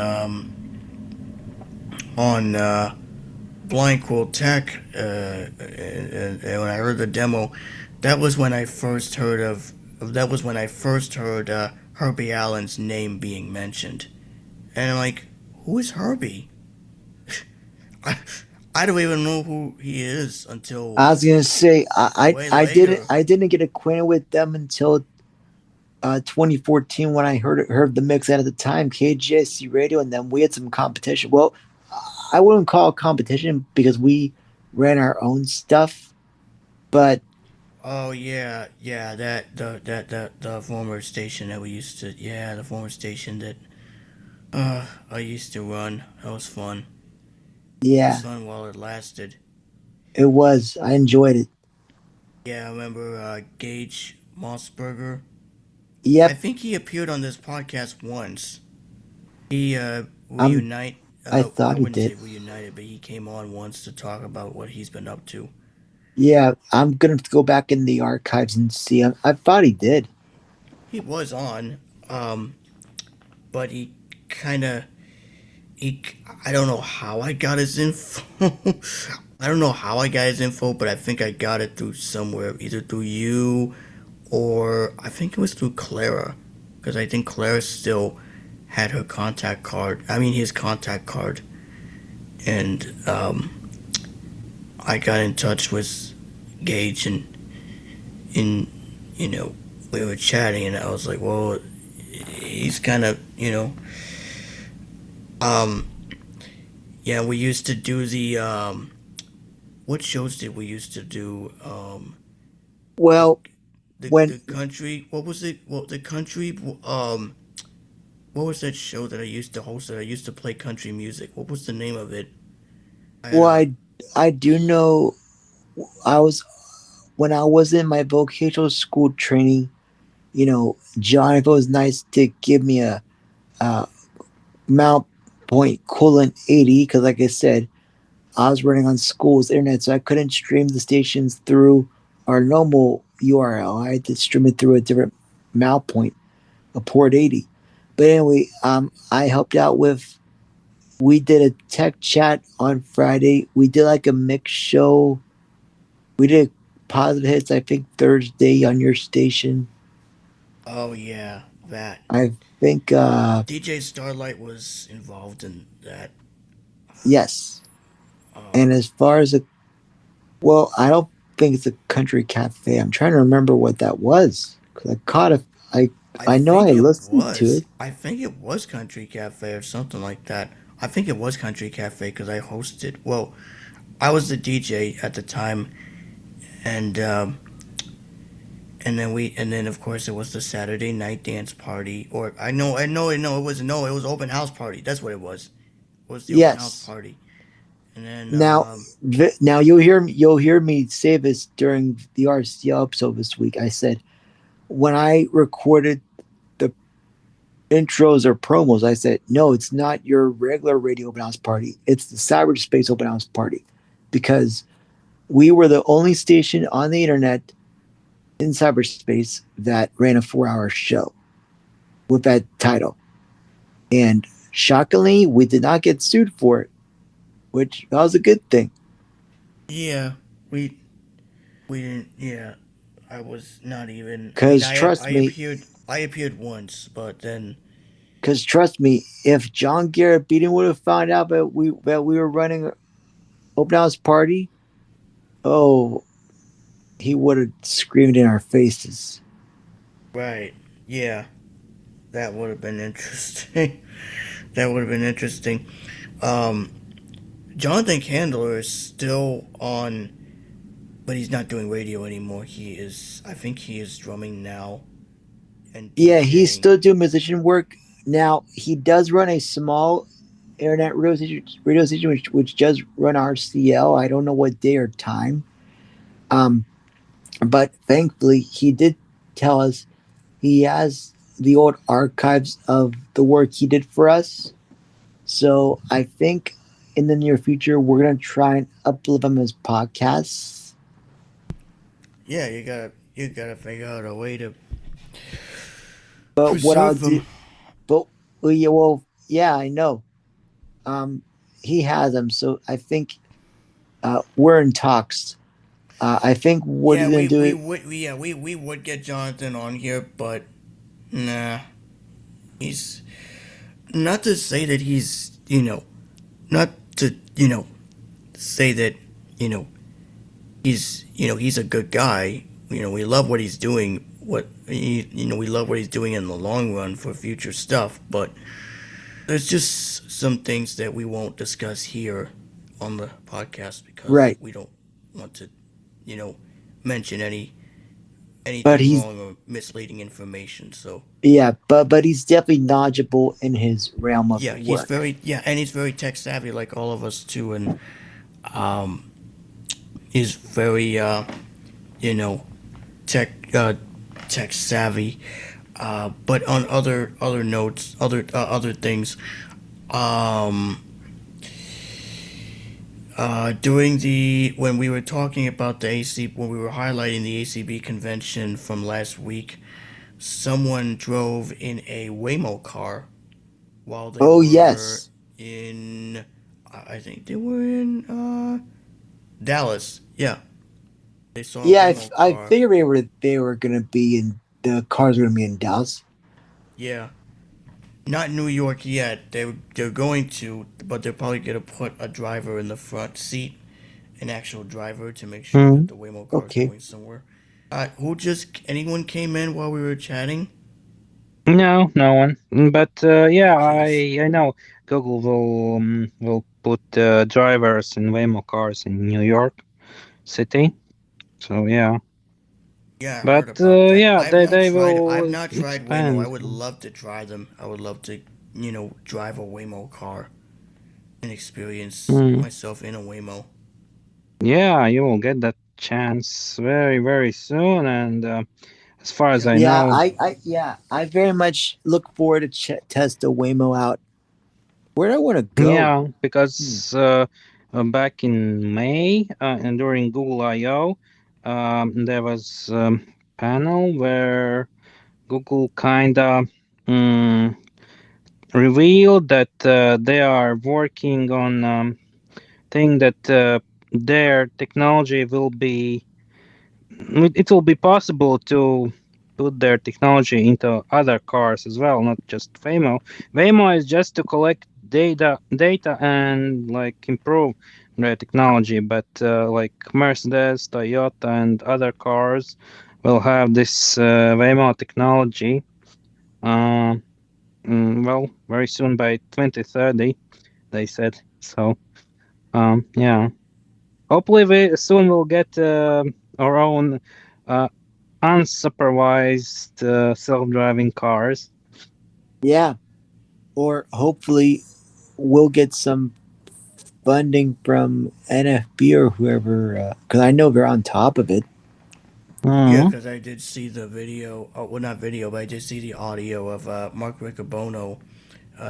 Blind Quill Tech, and when I heard the demo, that was when I first heard of. That was when I first heard Herbie Allen's name being mentioned, and I'm like, who is Herbie? I, I don't even know who he is until I was gonna say way later. I didn't get acquainted with them until 2014 when I heard the mix at the time KGSC radio, and then we had some competition. Well, I wouldn't call it competition because we ran our own stuff, but Oh yeah, yeah, that the former station that we used to, yeah, the former station that I used to run. That was fun. It was yeah, fun while it lasted. it was. I enjoyed it. Yeah, I remember Gage Mossberger. I Yep, think he appeared on this podcast once. He I'm. reunite. I I thought he wouldn't say did. reunited, but he came on once to talk about what he's been up to. Yeah, I'm gonna have to go back in the archives and see. I thought he did. He was on, um, but he kind of he. I don't know how I got his info. I don't know how I got his info, but I think I got it through somewhere, either through you or I think it was through Clara, because I think Clara still had her contact card. I mean, his contact card, and I got in touch with Gage, and you know, we were chatting, and I was like, well, he's kind of, um, yeah, we used to do the what shows did we used to do? The Well, when the country. What was it? Well, the country. What was that show that I used to host? That I used to play country music. What was the name of it? I had well, a. I do know I was when I was in my vocational school training. John, if it was nice to give me a Mount Point colon 80, because like I said, I was running on school's internet, so I couldn't stream the stations through our normal URL. I had to stream it through a different mount point, a port 80. But anyway, I helped out with. We did a tech chat on Friday. We did like a mix show. We did positive hits. I think Thursday on your station. Oh yeah, that. I think DJ Starlight was involved in that. yes. Um, And as far as a well, I don't think it's a country cafe. I'm trying to remember what that was because I caught a. I I I know think I it listened to was. it. I think it was Country Cafe or something like that. I think it was Country Cafe because I hosted. Well, I was the DJ at the time, and and then of course it was the Saturday night dance party. Or I know, it was no, it was open house party. That's what it was. It was the open house Yes. party, and then Now, now you'll hear me say this during the RCL episode this week. I said when I recorded the intros or promos, I said no, it's not your regular radio open house party. It's the cyberspace open house party because we were the only station on the internet in cyberspace that ran a 4 hour show with that title. And shockingly, we did not get sued for it, which that was a good thing. yeah, we we didn't. Yeah, I was not even. I mean, Because trust me, I appeared once, but then if John Garrett Beaton would have found out that we were running an open house party, oh, he would have screamed in our faces. right, yeah, that would have been interesting. That would have been interesting. Um, Jonathan Candler is still on, but he's not doing radio anymore. He is. I think he is drumming now and Yeah, he's DJing. still doing musician work. Now he does run a small internet radio station which does run RCL. I don't know what day or time. Um, but thankfully he did tell us he has the old archives of the work he did for us. So I think in the near future we're gonna try and uplift him as podcasts. Yeah, you gotta figure out a way to But what I'll preserve them. do, but yeah, I know. Um, he has them, so I think we're in talks. I think what Yeah, he's gonna we do we it. would we would get Jonathan on here, but nah, he's not to say that he's not to say that you know he's a good guy. We love what he's doing. We love what he's doing in the long run for future stuff. But there's just some things that we won't discuss here on the podcast because Right, we don't want to, you know, mention but anything he's wrong or misleading information. So yeah, but he's definitely knowledgeable in his realm of yeah, work. and he's very tech savvy like all of us too, and um, he's very you know tech tech savvy. But on other notes, other things, um, during the when we were talking about the AC when we were highlighting the ACB convention from last week, someone drove in a Waymo car while they Oh were yes, in. I think they were in Dallas. Yeah, they saw a yeah. Waymo I car. figured they were gonna be in the cars were gonna be in Dallas. Yeah, not New York yet. They're going to, but they're probably gonna put a driver in the front seat, an actual driver, to make sure that Hmm. the Waymo car is Okay. going somewhere. Anyone came in while we were chatting? No, no one. But Oh, yeah, jeez. I know Google will put drivers in Waymo cars in New York City. So yeah, Yeah, I but heard about that. yeah, they I've will not tried Waymo. I expand. would love to try them. I would love to, drive a Waymo car and experience Mm. myself in a Waymo. Yeah, you will get that chance very very soon. And as far as Yeah. I Yeah, know, I very much look forward to test the Waymo out. Where do I want to go? yeah, Hmm. because back in May and during Google I/O. there was panel where Google kinda mm, revealed that they are working on thing that their technology will be it will be possible to put their technology into other cars as well, not just Waymo. Waymo is just to collect data and like improve their technology, but like Mercedes, Toyota, and other cars will have this Waymo technology. Uh, well, very soon by 2030, they said. So, yeah. Hopefully, we soon will get our own uh, unsupervised self-driving cars. Yeah. Or hopefully we'll get some funding from NFB or whoever, because I know they're on top of it. Yeah, Mhm. because I did see the video. Oh, well, not video, but I did see the audio of Mark Riccobono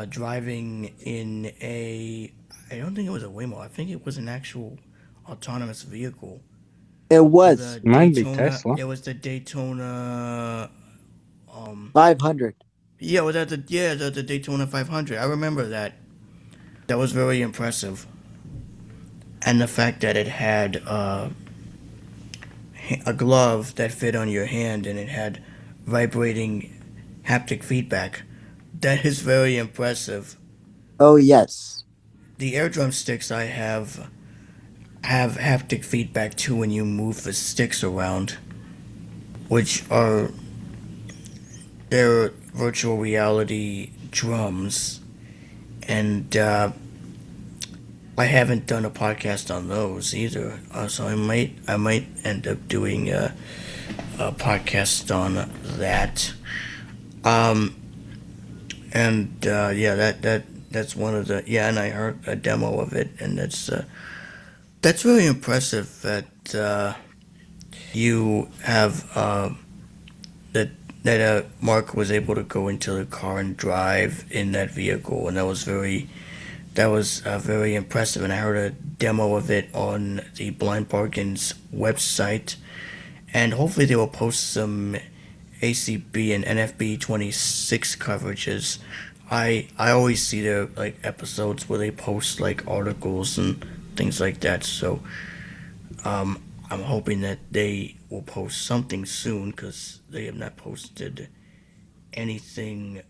driving in a. I don't think it was a Waymo. I think it was an actual autonomous vehicle. It was The Might be Daytona. Tesla. It was the Daytona. 500. Yeah, it was at the Daytona 500. I remember that. That was very impressive, and the fact that it had a glove that fit on your hand and it had vibrating haptic feedback. That is very impressive. Oh, yes. The air drum sticks I have haptic feedback too when you move the sticks around, which are they're virtual reality drums, and I haven't done a podcast on those either. So I might end up doing a podcast on that. Um, and yeah, that's one of the yeah, and I heard a demo of it, and that's really impressive that you have that Mark was able to go into the car and drive in that vehicle, and that was very impressive. And I heard a demo of it on the Blind Bargains website, and hopefully they will post some ACB and NFB 26 coverages. I always see their like episodes where they post like articles and things like that. So I'm hoping that they will post something soon because they have not posted anything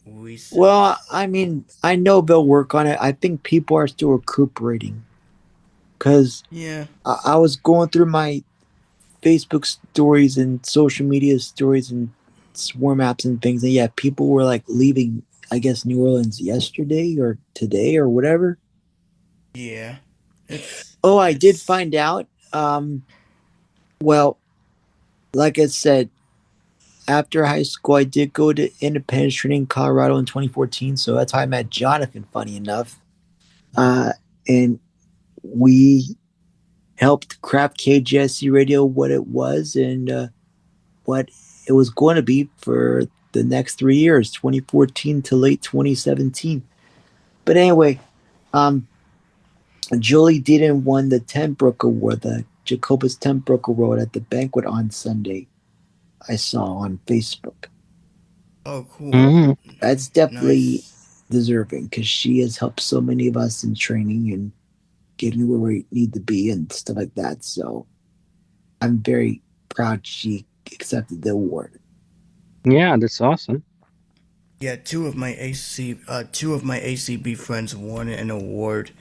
recent. Well, I mean, I know they'll work on it. I think people are still recuperating because Yeah, I was going through my Facebook stories and social media stories and swarm apps and things. And yeah, people were like leaving, I guess, New Orleans yesterday or today or whatever. yeah. It's Oh, I did it's find out. Well, like I said, after high school, I did go to independence training in Colorado in 2014. So that's how I met Jonathan, funny enough. And we helped craft KGSC radio what it was and what it was going to be for the next 3 years, 2014 to late 2017. But anyway, um, Julie didn't won the Tenbrook Award, the Jacobus Tenbrook Award at the banquet on Sunday. I saw on Facebook. oh cool, Mhm. That's definitely nice. deserving because she has helped so many of us in training and getting where we need to be and stuff like that. So I'm very proud she accepted the award. Yeah, that's awesome. Yeah, two of my ACB friends won an award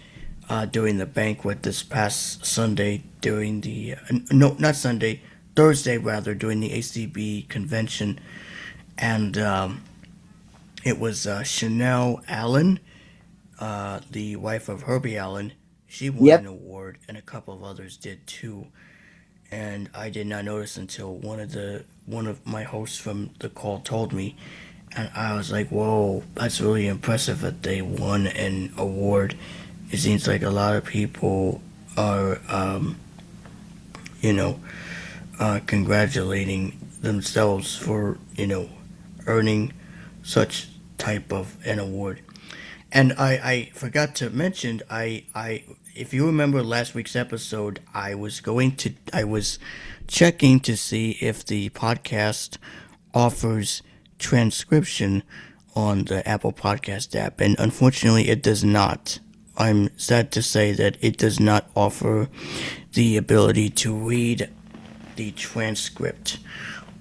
during the banquet this past Sunday during the no, not Sunday, Thursday rather, during the ACB convention, and it was Chanel Allen, the wife of Herbie Allen. She won an Yep. award, and a couple of others did too. And I did not notice until one of my hosts from the call told me, and I was like, "Whoa, that's really impressive that they won an award." It seems like a lot of people are, you know, congratulating themselves for earning such type of an award. And I forgot to mention I if you remember last week's episode, I was checking to see if the podcast offers transcription on the Apple Podcast app, and unfortunately it does not. I'm sad to say that it does not offer the ability to read the transcript.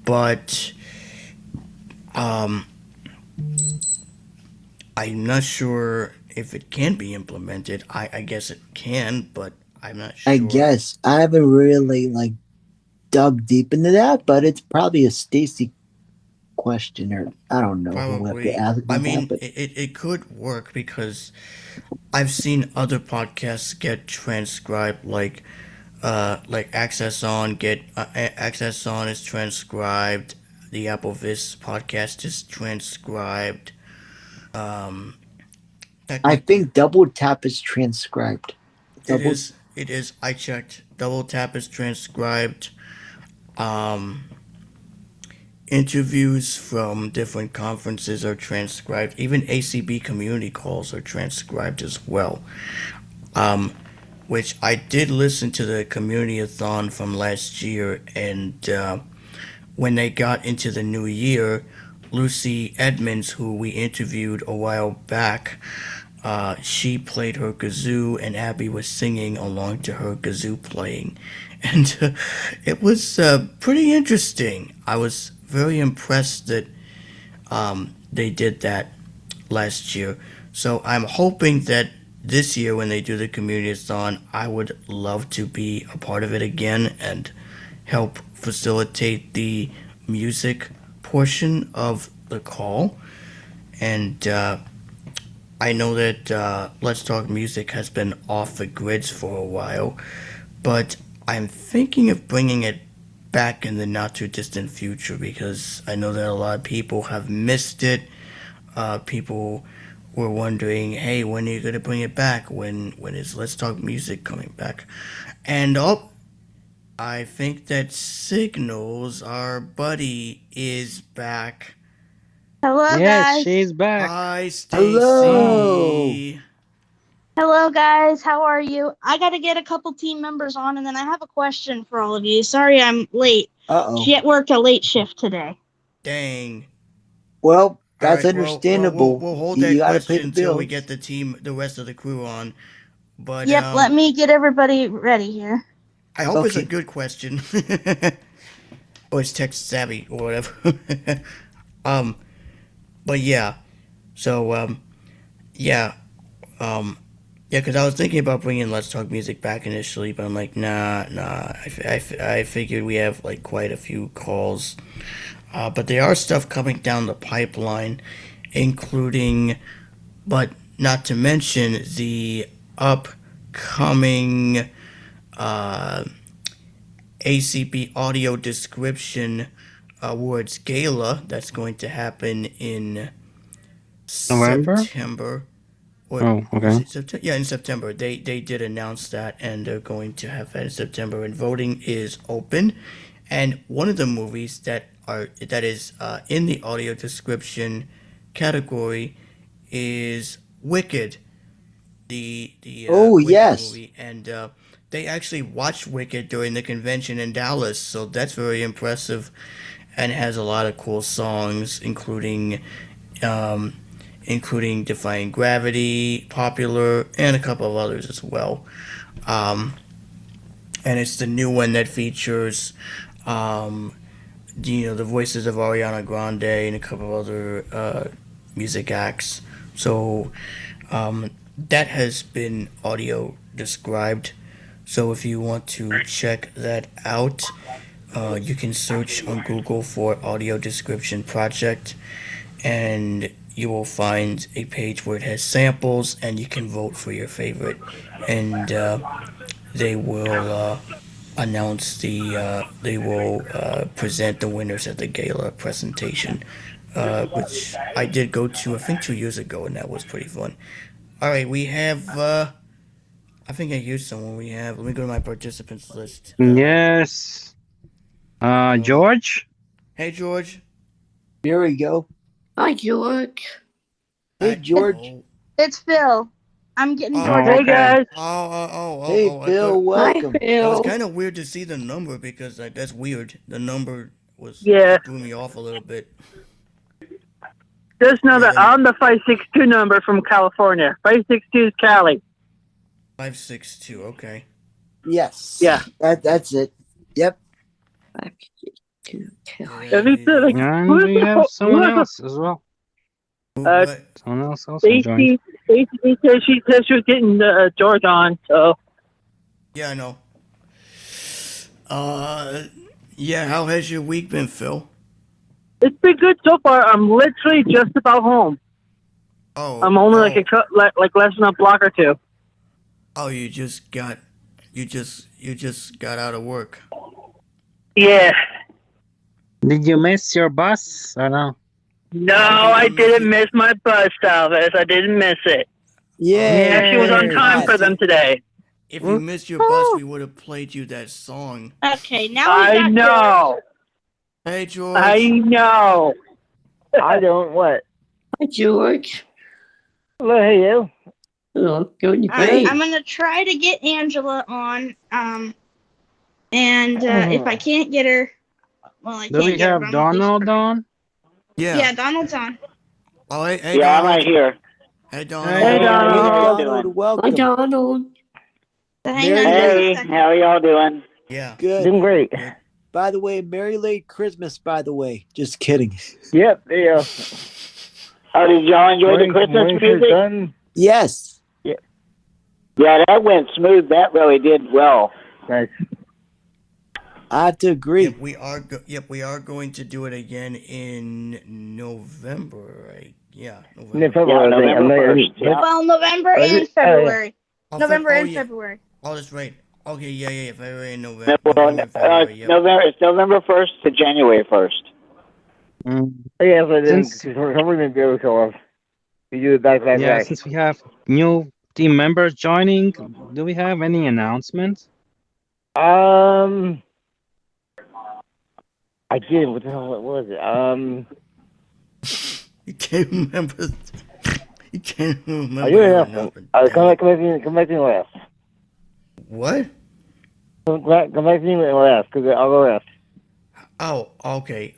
But I'm not sure if it can be implemented. I guess it can, but I'm not sure. I guess I haven't really dug deep into that, but it's probably a Stacey question, or I don't know who have to Probably. ask I about mean, that. But it could work because I've seen other podcasts get transcribed, like Access On Access On is transcribed. The Apple Viz podcast is transcribed. I Technically, think Double Tap is transcribed. it is. It is. I checked. Double Tap is transcribed. Um, Interviews from different conferences are transcribed. Even ACB community calls are transcribed as well. Which I did listen to the community-a-thon from last year, and when they got into the new year, Lucy Edmonds, who we interviewed a while back, she played her kazoo, and Abby was singing along to her kazoo playing. And it was pretty interesting. I was very impressed that they did that last year. So I'm hoping that this year, when they do the community-a-thon, I would love to be a part of it again and help facilitate the music portion of the call. And I know that Let's Talk Music has been off the grids for a while, but I'm thinking of bringing it back in the not too distant future because I know that a lot of people have missed it. People were wondering, hey, when are you going to bring it back? When is Let's Talk Music coming back? And I think that Signals, our buddy, is back. Hello, Yes, guys. she's back. Hi, Stacey. Hello. Hello, guys. How are you? I got to get a couple team members on, and then I have a question for all of you. Sorry I'm late. Uh-oh. She worked a late shift today. Dang. Well, that's All right, understandable. We'll hold You that gotta pay question the until we bills. get the rest of the crew on. But Yep, let me get everybody ready here. I hope it's a Okay. good question. Or it's text savvy or whatever. But yeah. So yeah. Because I was thinking about bringing Let's Talk Music back initially, but I'm like, nah. I figured we have like quite a few calls. But there are stuff coming down the pipeline, including, but not to mention, the upcoming ACB Audio Description Awards Gala that's going to happen in November? September. Oh, okay. Yeah, in September. They did announce that, and they're going to have that in September, and voting is open. And one of the movies that is in the audio description category is Wicked, the Oh, Wicked yes. movie, and they actually watched Wicked during the convention in Dallas, so that's very impressive, and has a lot of cool songs, including Defying Gravity, Popular, and a couple of others as well. And it's the new one that features, the voices of Ariana Grande and a couple of other music acts. So that has been audio described. So if you want to check that out, you can search on Google for Audio Description Project, and you will find a page where it has samples, and you can vote for your favorite. And they will they will present the winners at the gala presentation, which I did go to, I think, 2 years ago, and that was pretty fun. All right, we have, I think I used someone. Let me go to my participants list. Yes. George? Hey, George. Here we go. Hi, George. Hey, George. Hello. It's Phil. I'm getting Oh, George. Hey, guys. Hey, I Phil, thought welcome. it was Phil. kind of weird to see the number because that's weird. The number was Yeah. threw me off a little bit. Just know Yeah, that then- I'm the 562 number from California. 562 is Cali. 562. Okay. Yes. Yeah. That's it. Yep. If you feel like, And who's we the have someone who's the- else as well. What? Someone else also joined. Stacey said she was getting George on, so. Yeah, I know. Yeah. How has your week been, Phil? It's been good so far. I'm literally just about home. Oh. I'm only oh, like less than a block or two. Oh, you just got out of work. Yeah. Did you miss your bus or no? No, I didn't miss my bus, Elvis. I didn't miss it. Yeah. Actually, was on time for them today. If you missed your bus, we would have played you that song. Okay, now we I got know. Hey, George. I know. I don't what? Hi, George. Hello, hey you. Hello, doing All right, great. I'm gonna try to get Angela on. And if I can't get her, well, I Do can't we get her. have but I'm at least Donald trying. on? Yeah. Yeah, Donald's on. Oh, hey, Yeah, I'm Donald. right here. Hey, Donald. Hey, Hey, Donald. Donald. Donald, welcome. Hi, Donald. So hang Mary on just a Hey, second. how are y'all doing? Yeah. Good. Doing great. By the way, Merry late Christmas, by the way. Just kidding. Yep, yeah. Oh, did y'all enjoy the Christmas music? Done? Yes. Yeah, that went smooth. That really did well. Nice. I have to agree. Yep, we are going to do it again in November, right? Yeah, November. Yeah, November 1st. Yeah. Well, November Oh, is and it? February. Oh, November and yeah. February. Oh, that's right. Okay, yeah, February and No, November. well, November and February, yep. it's November 1st to January 1st. Yeah, but then Since- we're going to be able to show off. We do it back. Yeah, since we have new team members joining, do we have any announcements? I did. What the hell? What was it? You can't remember. You can't remember. I do your have. announcement. Come back to me last. What? Come back to me last, because I'll go last. Oh, okay.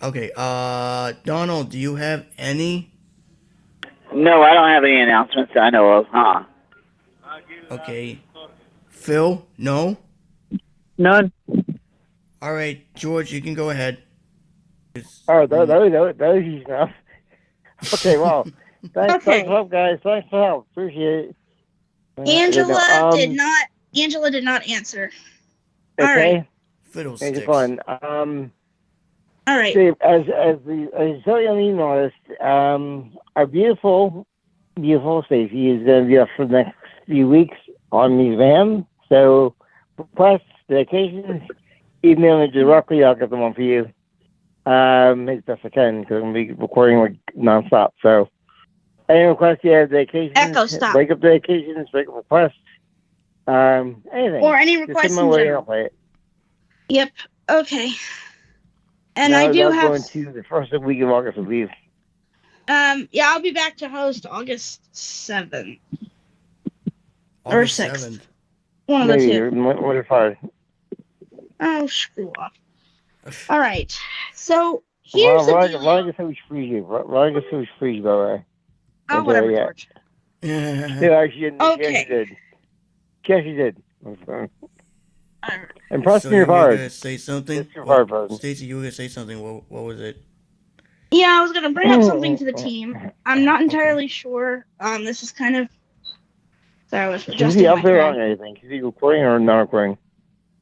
Donald, do you have any? No, I don't have any announcements I know of, huh? Okay. Phil, no? None. All right, George, you can go ahead. Oh, that was easy enough. Okay, well, thanks Okay. for help, guys. Thanks for help. Appreciate it. Angela did not. Angela did not answer. All Okay. right. Fiddlesticks. It's fun. All right. Steve, as you saw on the email list, our beautiful Stacey is going to be up for the next few weeks on the van. So, requests, dedications, email me directly. I'll get them on for you. As best I can, because I'm going to be recording like nonstop. So, any requests you have, dedications, Echo stop. breakup dedications, breakup requests, anything. Or any Just requests send my in way, general. I'll play it. Yep. Okay. And Now, I do that's have. going to the first week of August, I believe. Yeah, I'll be back to host August 7th. Or August 6th. 7th. One of the Maybe, two. what if I? Oh, screw off. All right. So here's the deal. Vargas who's free you. Vargas who's free, by the way. Oh, whatever, yeah. George. Yeah, actually didn't. Okay. She actually did. All right. And press So me you were hard. gonna say something? It's your hard button. Stacey, you were gonna say something. What was it? Yeah, I was gonna bring up something to the team. I'm not entirely sure. This is kind of. Sorry, I was Is adjusting he my up there on phone. anything? Is he recording or not recording?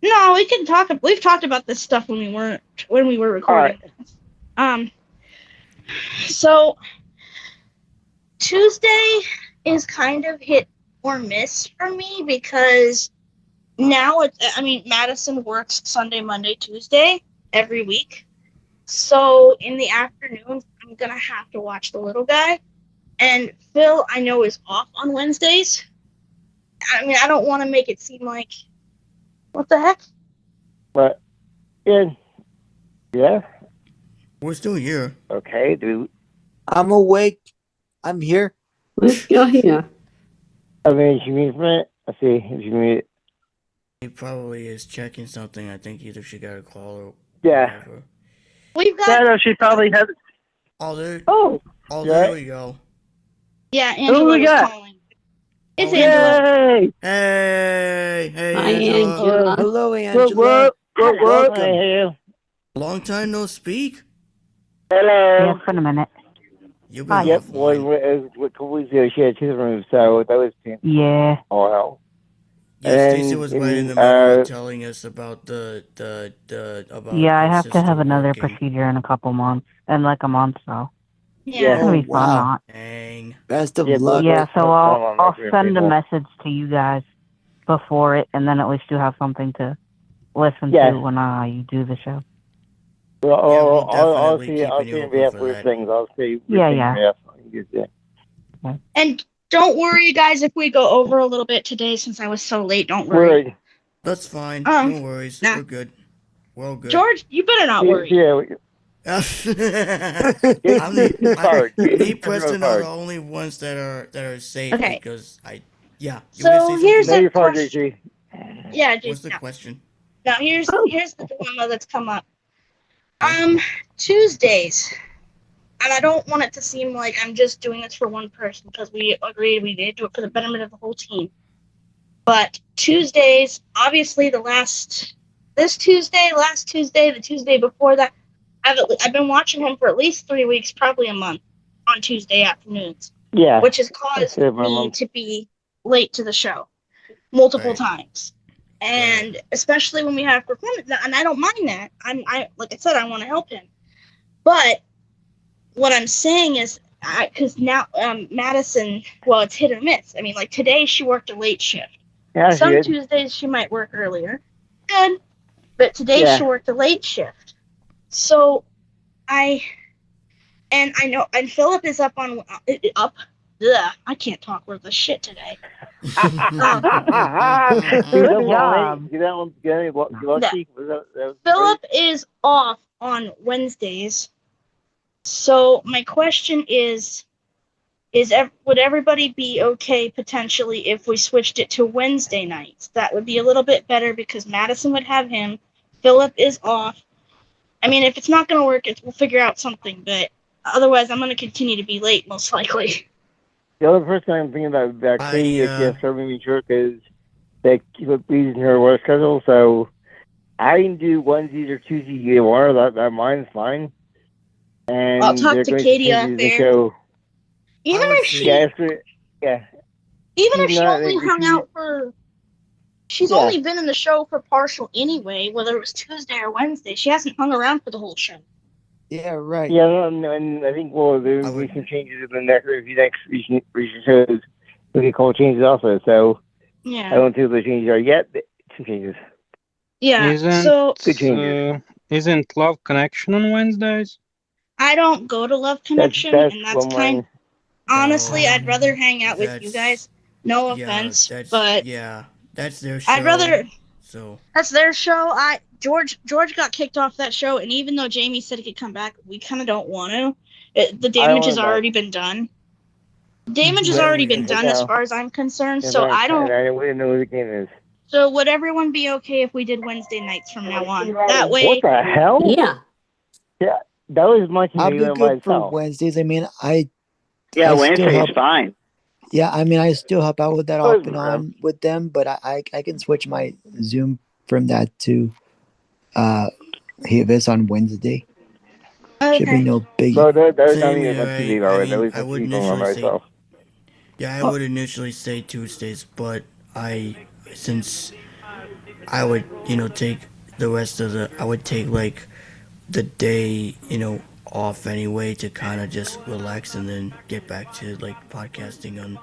No, we can talk. We've talked about this stuff when we were recording. So Tuesday is kind of hit or miss for me because now Madison works Sunday, Monday, Tuesday every week. So in the afternoon, I'm gonna have to watch the little guy. And Phil, I know, is off on Wednesdays. I mean, I don't want to make it seem like, what the heck? But yeah. We're still here. Okay, dude. I'm awake. I'm here. We're still here. I mean, she means from it. I see. If you mean it. He probably is checking something. I think either she got a call or Yeah. whatever. We've got Yeah, no, she probably has. Oh, there. Oh. Oh, Yeah. there we go. yeah, Who Angela we was got? calling. It's Oh, Angela. Yay! Hey, hey, Hi, Angela. Angela. Hello, What? Angela. What? Welcome. Hey, Long time no speak. Hello. Yes, been a minute. You've been Yep. offline. What couple weeks ago she had tooth removed, so that was painful. Yeah. Oh hell. Yeah, Stacey was right in the middle of telling us about about Yeah, I her have to sister have another working. procedure in a couple months, in like a month, so Yeah. it's gonna be fun. wow. Not. Dang. Best of Yeah, luck. Yeah, so I'll That's send a painful. message to you guys before it, and then at least you have something to listen Yes. to when you do the show. Well, Yeah, we'll I'll definitely see. I'll keeping see you on open behalf for of that. things. I'll say. Yeah. And don't worry, guys, if we go over a little bit today since I was so late. Don't worry. Word. That's fine. No worries. Nah. We're good. We're all good. George, you better not worry. Yeah. Me, Preston are the only ones that are safe Okay. because you So wanna say here's something? a question. Yeah, What's Jason. the No. question? Now here's the dilemma that's come up. Tuesdays, and I don't want it to seem like I'm just doing this for one person because we agreed we did do it for the betterment of the whole team. But Tuesdays, obviously this Tuesday, last Tuesday, the Tuesday before that, I've been watching him for at least 3 weeks, probably a month, on Tuesday afternoons. Yeah. Which has caused me to be late to the show multiple times. And especially when we have performance, and I don't mind that. I like I said, I want to help him. But what I'm saying is, because now Madison, well, it's hit or miss. I mean, like today she worked a late shift. Yeah, Some Tuesdays she might work earlier. Good. But today she worked a late shift. So I know, and Philip is up on up. Ugh, I can't talk worth of shit today. Good job. Philip is off on Wednesdays. So my question is would everybody be okay potentially if we switched it to Wednesday nights? That would be a little bit better because Madison would have him. Philip is off. I mean, if it's not going to work, we'll figure out something. But otherwise, I'm going to continue to be late, most likely. The other person I'm thinking about cleaning if you have serving me short is that keep in her work schedule. So I can do Wednesdays or Tuesdays either one. That mine's fine. And I'll talk to Katie off there. Even if she only hung out for, she's only been in the show for partial anyway, whether it was Tuesday or Wednesday. She hasn't hung around for the whole show. Yeah, right. Yeah, and I think there will be some changes in the next recent shows. We can call changes also. So yeah, I don't think the changes are yet. Some changes. Yeah. Isn't Love Connection on Wednesdays? I don't go to Love Connection, and that's kind. Honestly, I'd rather hang out with you guys. No offense, but that's their show. I'd rather. So that's their show. George got kicked off that show, and even though Jamie said he could come back, we kind of don't want to. The damage has already been done. Damage has already been done as far as I'm concerned. So I don't. I wouldn't know who the game is. So would everyone be okay if we did Wednesday nights from now on? That way. What the hell? Yeah. Yeah, that was much. I'll be good for Wednesdays. I mean, Wednesday is fine. Yeah, I mean, I still help out with that off and on with them, but I can switch my Zoom from that to Hibis on Wednesday. Should be no biggie. No, that was not Same even here, on TV, That was I would on initially myself. I would initially say Tuesdays, but since I would, take the rest of I would take like the day, off anyway to kind of just relax and then get back to like podcasting on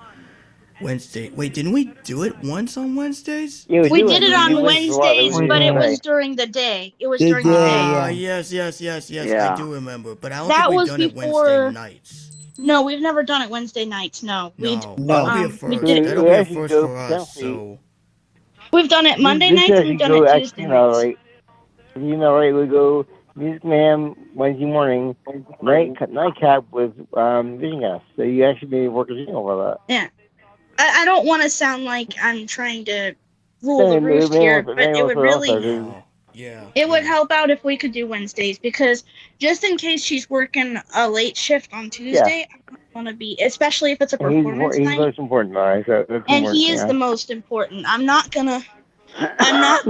Wednesday. Wait, didn't we do it once on Wednesdays? Yeah, we did it on Wednesdays, but it was during the day. It was during the day. Yes. Yeah. I do remember, but I don't That think was we've done before... it Wednesday nights. No, we've never done it Wednesday nights. No. That'll be a first. That'll be a first for us. So we've done it Monday nights and we've done it Tuesday nights. Right, we go Music Mayhem Wednesday morning, nightcap with Vision Gas. So you actually be working over that. Yeah. I don't want to sound like I'm trying to rule the They roost may here, want- but may it want would to really also do- Oh, yeah. it would yeah. help out if we could do Wednesdays, because just in case she's working a late shift on Tuesday, I don't want to be, especially if it's a performance He's night, most important, all right? So that's and important, he is yeah. the most important. I'm not gonna No,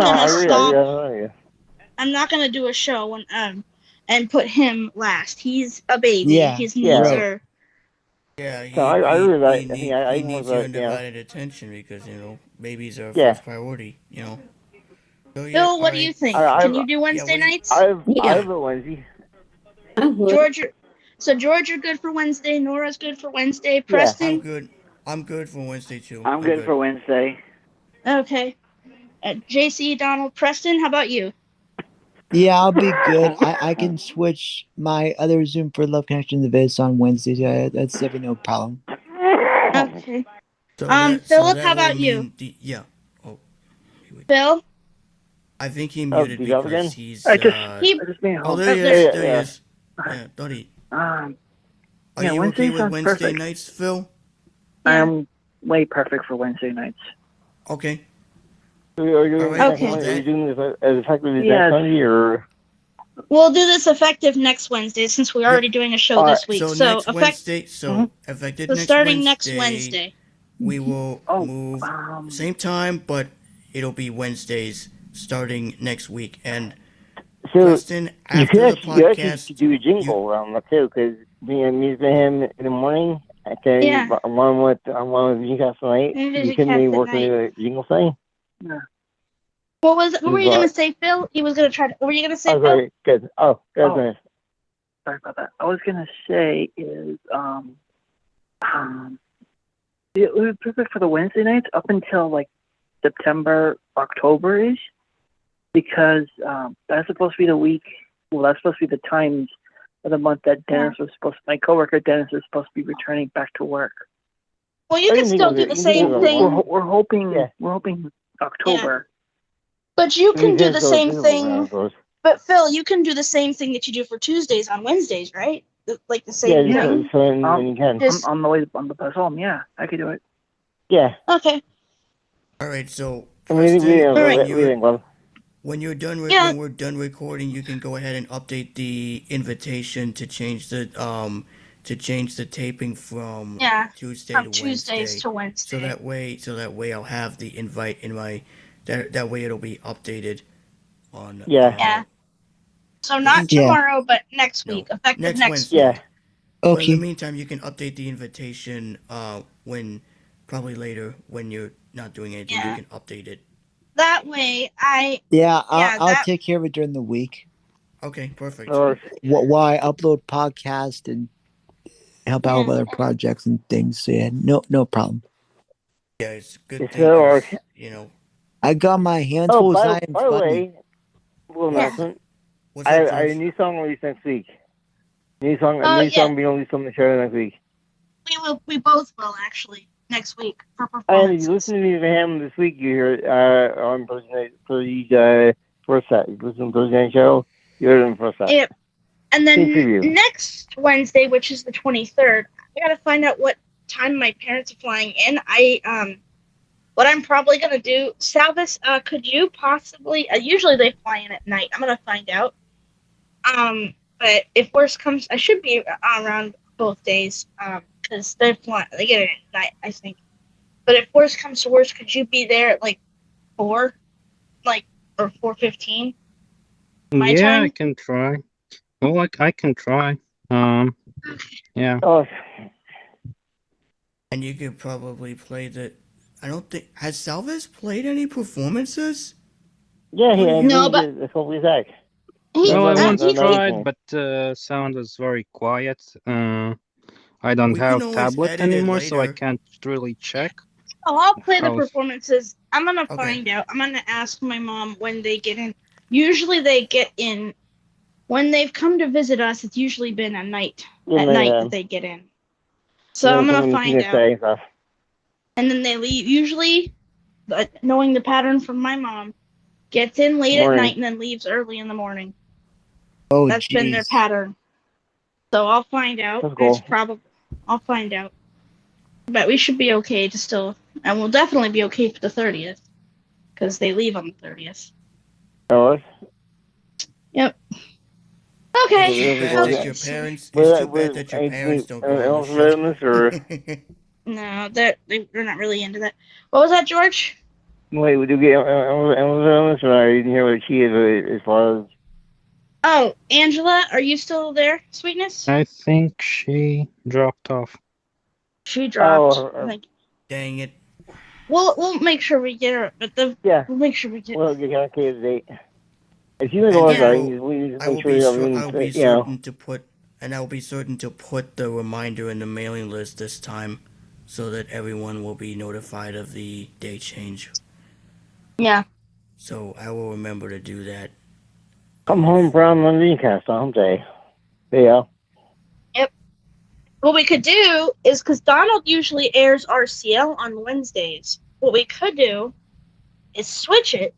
I agree. stop. I agree. I'm not gonna do a show and put him last. He's a baby. Yeah, His needs right. are. Yeah, he, So I he, agree with that. he, I think need, I he think needs was your yeah. undivided attention because, babies are Yeah. first priority, So, yeah, Bill, what do you alright. think? I- Can you do Wednesday what do you- nights? I Yeah. have a Wednesday. I would. George, George, you're good for Wednesday. Nora's good for Wednesday. Preston, I'm good. I'm good for Wednesday, too. I'm good for Wednesday. okay. JC, Donald, Preston, how about you? Yeah, I'll be good. I can switch my other Zoom for Love Connection to Viz on Wednesdays. Yeah, that's definitely no problem. Okay. So Philip, that how will about you? mean yeah. Oh, Bill? I think he Oh, muted did you have because again? he's. I just being Oh, home. there he there- is. Yeah, There he yeah. is. Yeah, Dottie. Um, Are Yeah, you Wednesday okay with sounds Wednesday perfect. nights, Phil? I'm way perfect for Wednesday nights. Okay. Are you All right, Okay. Are you doing this as effective as Yes. next Sunday, or? We'll do this effective next Wednesday since we're already doing a show this week. So So, next Wednesday. So effective so next starting Wednesday. next Wednesday. We will Oh, move same time, but it'll be Wednesdays starting next week. And So Preston, you after could the actually, podcast, do a jingle around that too, because me and him in the morning. Okay, Yeah. along with you guys tonight. And You Vision can Cast be at working night. a jingle thing. What were you What? gonna say, Phil? He was gonna try to. What were you gonna say, Oh, Phil? sorry. Good. Oh, that's Oh. nice. Sorry about that. I was gonna say is it would be perfect for the Wednesday nights up until like September, October-ish, because that's supposed to be the week. Well, that's supposed to be the times of the month that Dennis was supposed. My coworker Dennis is supposed to be returning back to work. Well, you I can didn't think still of do it. the You didn't same think of it. thing, We're hoping. Yeah. We're hoping October. but you can do the same jingle thing. around those. But Phil, you can do the same thing that you do for Tuesdays on Wednesdays, right? Like the same Yeah, thing. so when you can. Just On the way on the bus home. Yeah, I could do it. Yeah. okay. all right. So We Preston, didn't love. when you're done, Yeah. when we're done recording, you can go ahead and update the invitation to change the taping from Yeah, Tuesday from to Tuesdays Wednesday. to Wednesday. So that way I'll have the invite in my that way it'll be updated on Yeah. Yeah. So not Yeah. tomorrow, but next No, week, effective next next Wednesday. week. Yeah. But in Okay. the meantime, you can update the invitation when probably later when you're not doing anything. Yeah. You can update it. That way, Yeah, Yeah, I'll that- take care of it during the week. Okay, perfect. Or While I upload podcasts and help out with Yeah. other projects and things. So yeah, no problem. Yeah, it's a good Yes, thing. sir. 'Cause, I got my hands oh, full. by I am the funny. way, little Yeah. announcement. what's I up, have a George? new song released next week. New song being released on the show next week. we both will actually next week for And if performances. you listen to me to him this week, you hear on Thursday night for the first set. You listen to Thursday night show, you heard him first set. Yep. And then Good for you. next Wednesday, which is the 23rd, I gotta find out what time my parents are flying in. What I'm probably gonna do, Salvis, could you possibly? Usually they fly in at night. I'm gonna find out. But if worse comes, I should be around both days. Because they get it at night, I think. But if worse comes to worse, could you be there at like 4, or 4:15? My Yeah, time? I can try. Well, I can try. Yeah. Oh, And you could probably play the. I don't think has Salvis played any performances. yeah, yeah. No, but- That's what we say. Well, I no, once no, no, tried, no. but sound was very quiet. I don't We can have always tablet edit it anymore, so I later. can't really check. Oh, I'll play the How's- performances. I'm gonna Okay. find out. I'm gonna ask my mom when they get in. Usually they get in when they've come to visit us. It's usually been at night. Yeah, At night that they get in. So I'm gonna find out. Stuff. And then they leave. Usually, knowing the pattern from my mom, gets in late Morning. at night and then leaves early in the morning. Oh, That's been their jeez. pattern. So I'll find out. That's cool. I'll find out. But we should be okay to still, and we'll definitely be okay for the 30th because they leave on the 30th. Oh, Yep. It's Okay. too bad was that it- your parents. was It's that too bad was that your anything parents don't go on the else show. around this, or No, they're not really into that. What was that, George? wait, would you get else around this, or I didn't hear what she is as far as? Oh, Angela, are you still there, sweetness? I think she dropped off. She dropped. Oh, I think. Dang it. We'll make sure we get her, but yeah. we'll make sure we get. Well, you can't get a date. If you go And on I there, will- we just I make will sure be everything's, I will be you know. certain to put, and I will be certain to put the reminder in the mailing list this time, so that everyone will be notified of the date change. Yeah. So I will remember to do that. Come home brown on recast on day. Yeah. What we could do is because Donald usually airs RCL on Wednesdays. What we could do is switch it.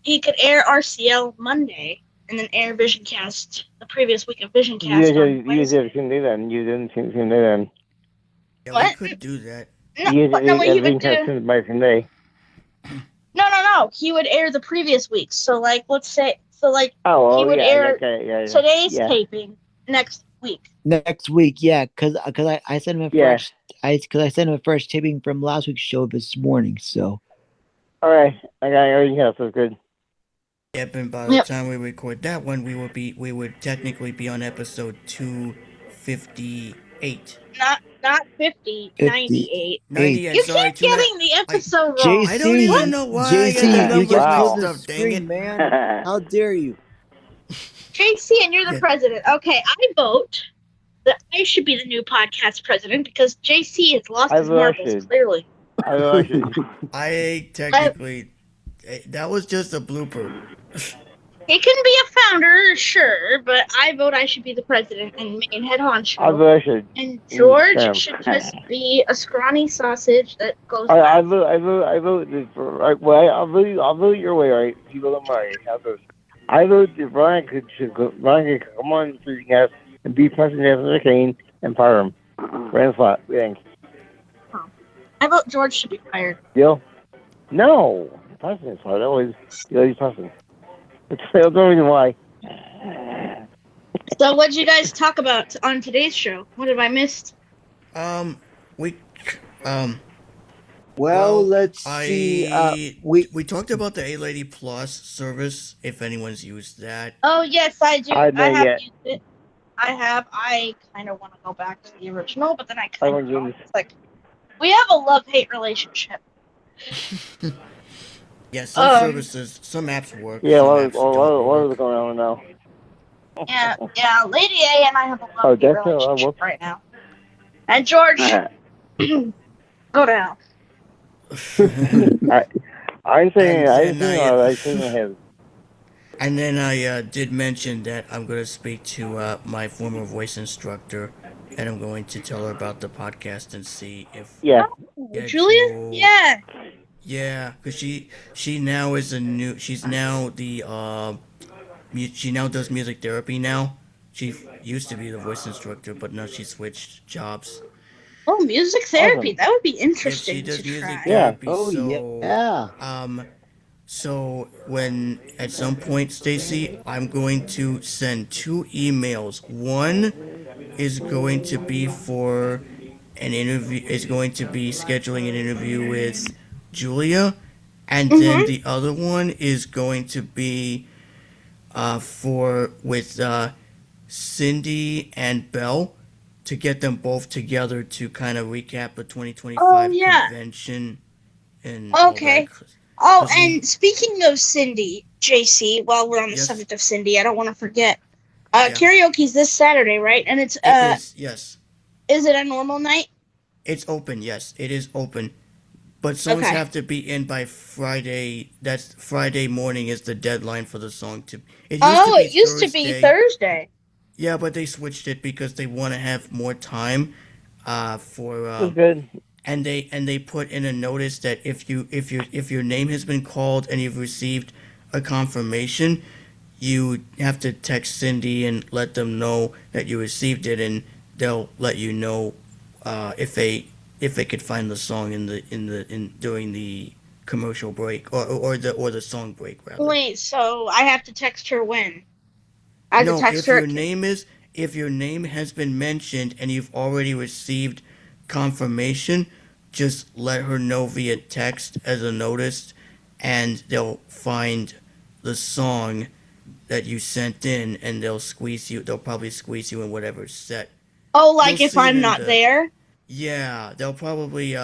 He could air RCL Monday and then air Visioncast the previous week of Visioncast on You Wednesday. can do that, and you didn't seem to do that. Yeah, What? we could do that. No, what he would do? Recast by Sunday. No. He would air the previous week. So, like, let's say, Oh, he would yeah, air okay, yeah. today's yeah. taping next week. Next week, yeah, because I sent him a Yeah. first I sent him a first taping from last week's show this morning. So All right, I got everything else. That's good. Yep, and by the Yep. time we record that one, we would technically be on episode 258. Not 50, 98. 98. You Sorry, keep getting the episode wrong. I don't even know why I get the JC, you numbers just Wow. killed mixed the up. Dang screen, it. man! How dare you? JC, and you're the Yeah. president. Okay, I vote that I should be the new podcast president because JC has lost I his marbles, voted. clearly. I technically, that was just a blooper. He can be a founder, sure, but I vote I should be the president and main head honcho. I voted. And George Damn. should just be a scrawny sausage that goes. I vote I'll vote your way, right? If you vote on mine, I vote that Brian could come on the podcast and be president of the Kane and fire him. Grand slot. What do you think? I vote George should be fired. Deal? No. President's hard. Always president. That's the only reason why. So, what did you guys talk about on today's show? What have I missed? Well, let's see. We talked about the A-Lady Plus service, if anyone's used that. Oh, yes, I do. I I know have yet. used it. I kind of want to go back to the original, but then I I kind want of you don't. to- It's like, we have a love-hate relationship. Yeah, some services, some apps work. Yeah, some what apps don't is work. going on now? Yeah, Lady A and I have a love-hate that's relationship right now. And George, go down. I'm saying, And him. And then I did mention that I'm going to speak to my former voice instructor, and I'm going to tell her about the podcast and see if Yeah. Julia? Joel- Yeah. Yeah, because she now is she's now the she now does music therapy now. She used to be the voice instructor, but now she switched jobs. Oh, music therapy. Awesome. That would be If interesting she does to music try. Yeah. therapy, Oh, so yeah. so when at some point, Stacey, I'm going to send 2 emails. One is going to be for an interview. Is going to be scheduling an interview with Julia, and then the other one is going to be with Cindy and Belle, to get them both together to kind of recap the 2025 yeah. convention and all Okay. that. Oh, Does he- and speaking of Cindy, JC, while we're on the Yes. subject of Cindy, I don't want to forget. Yeah. Karaoke's this Saturday, right? And it's It is, yes. is it a normal night? It's open, yes. It is open. But songs Okay. have to be in by Friday. That's Friday morning is the deadline for the song to. It used to be Thursday. Yeah, but they switched it because they want to have more time for That's good. and they put in a notice that if your name has been called and you've received a confirmation, you have to text Cindy and let them know that you received it, and they'll let you know if if they could find the song in during the commercial break or the song break rather. Wait, so I have to text her when? I have to No, text her. if your name has been mentioned and you've already received confirmation, just let her know via text as a notice, and they'll find the song that you sent in, and they'll squeeze you. They'll probably squeeze you in whatever set. Oh, You'll like if see it I'm in not the there? yeah. They'll probably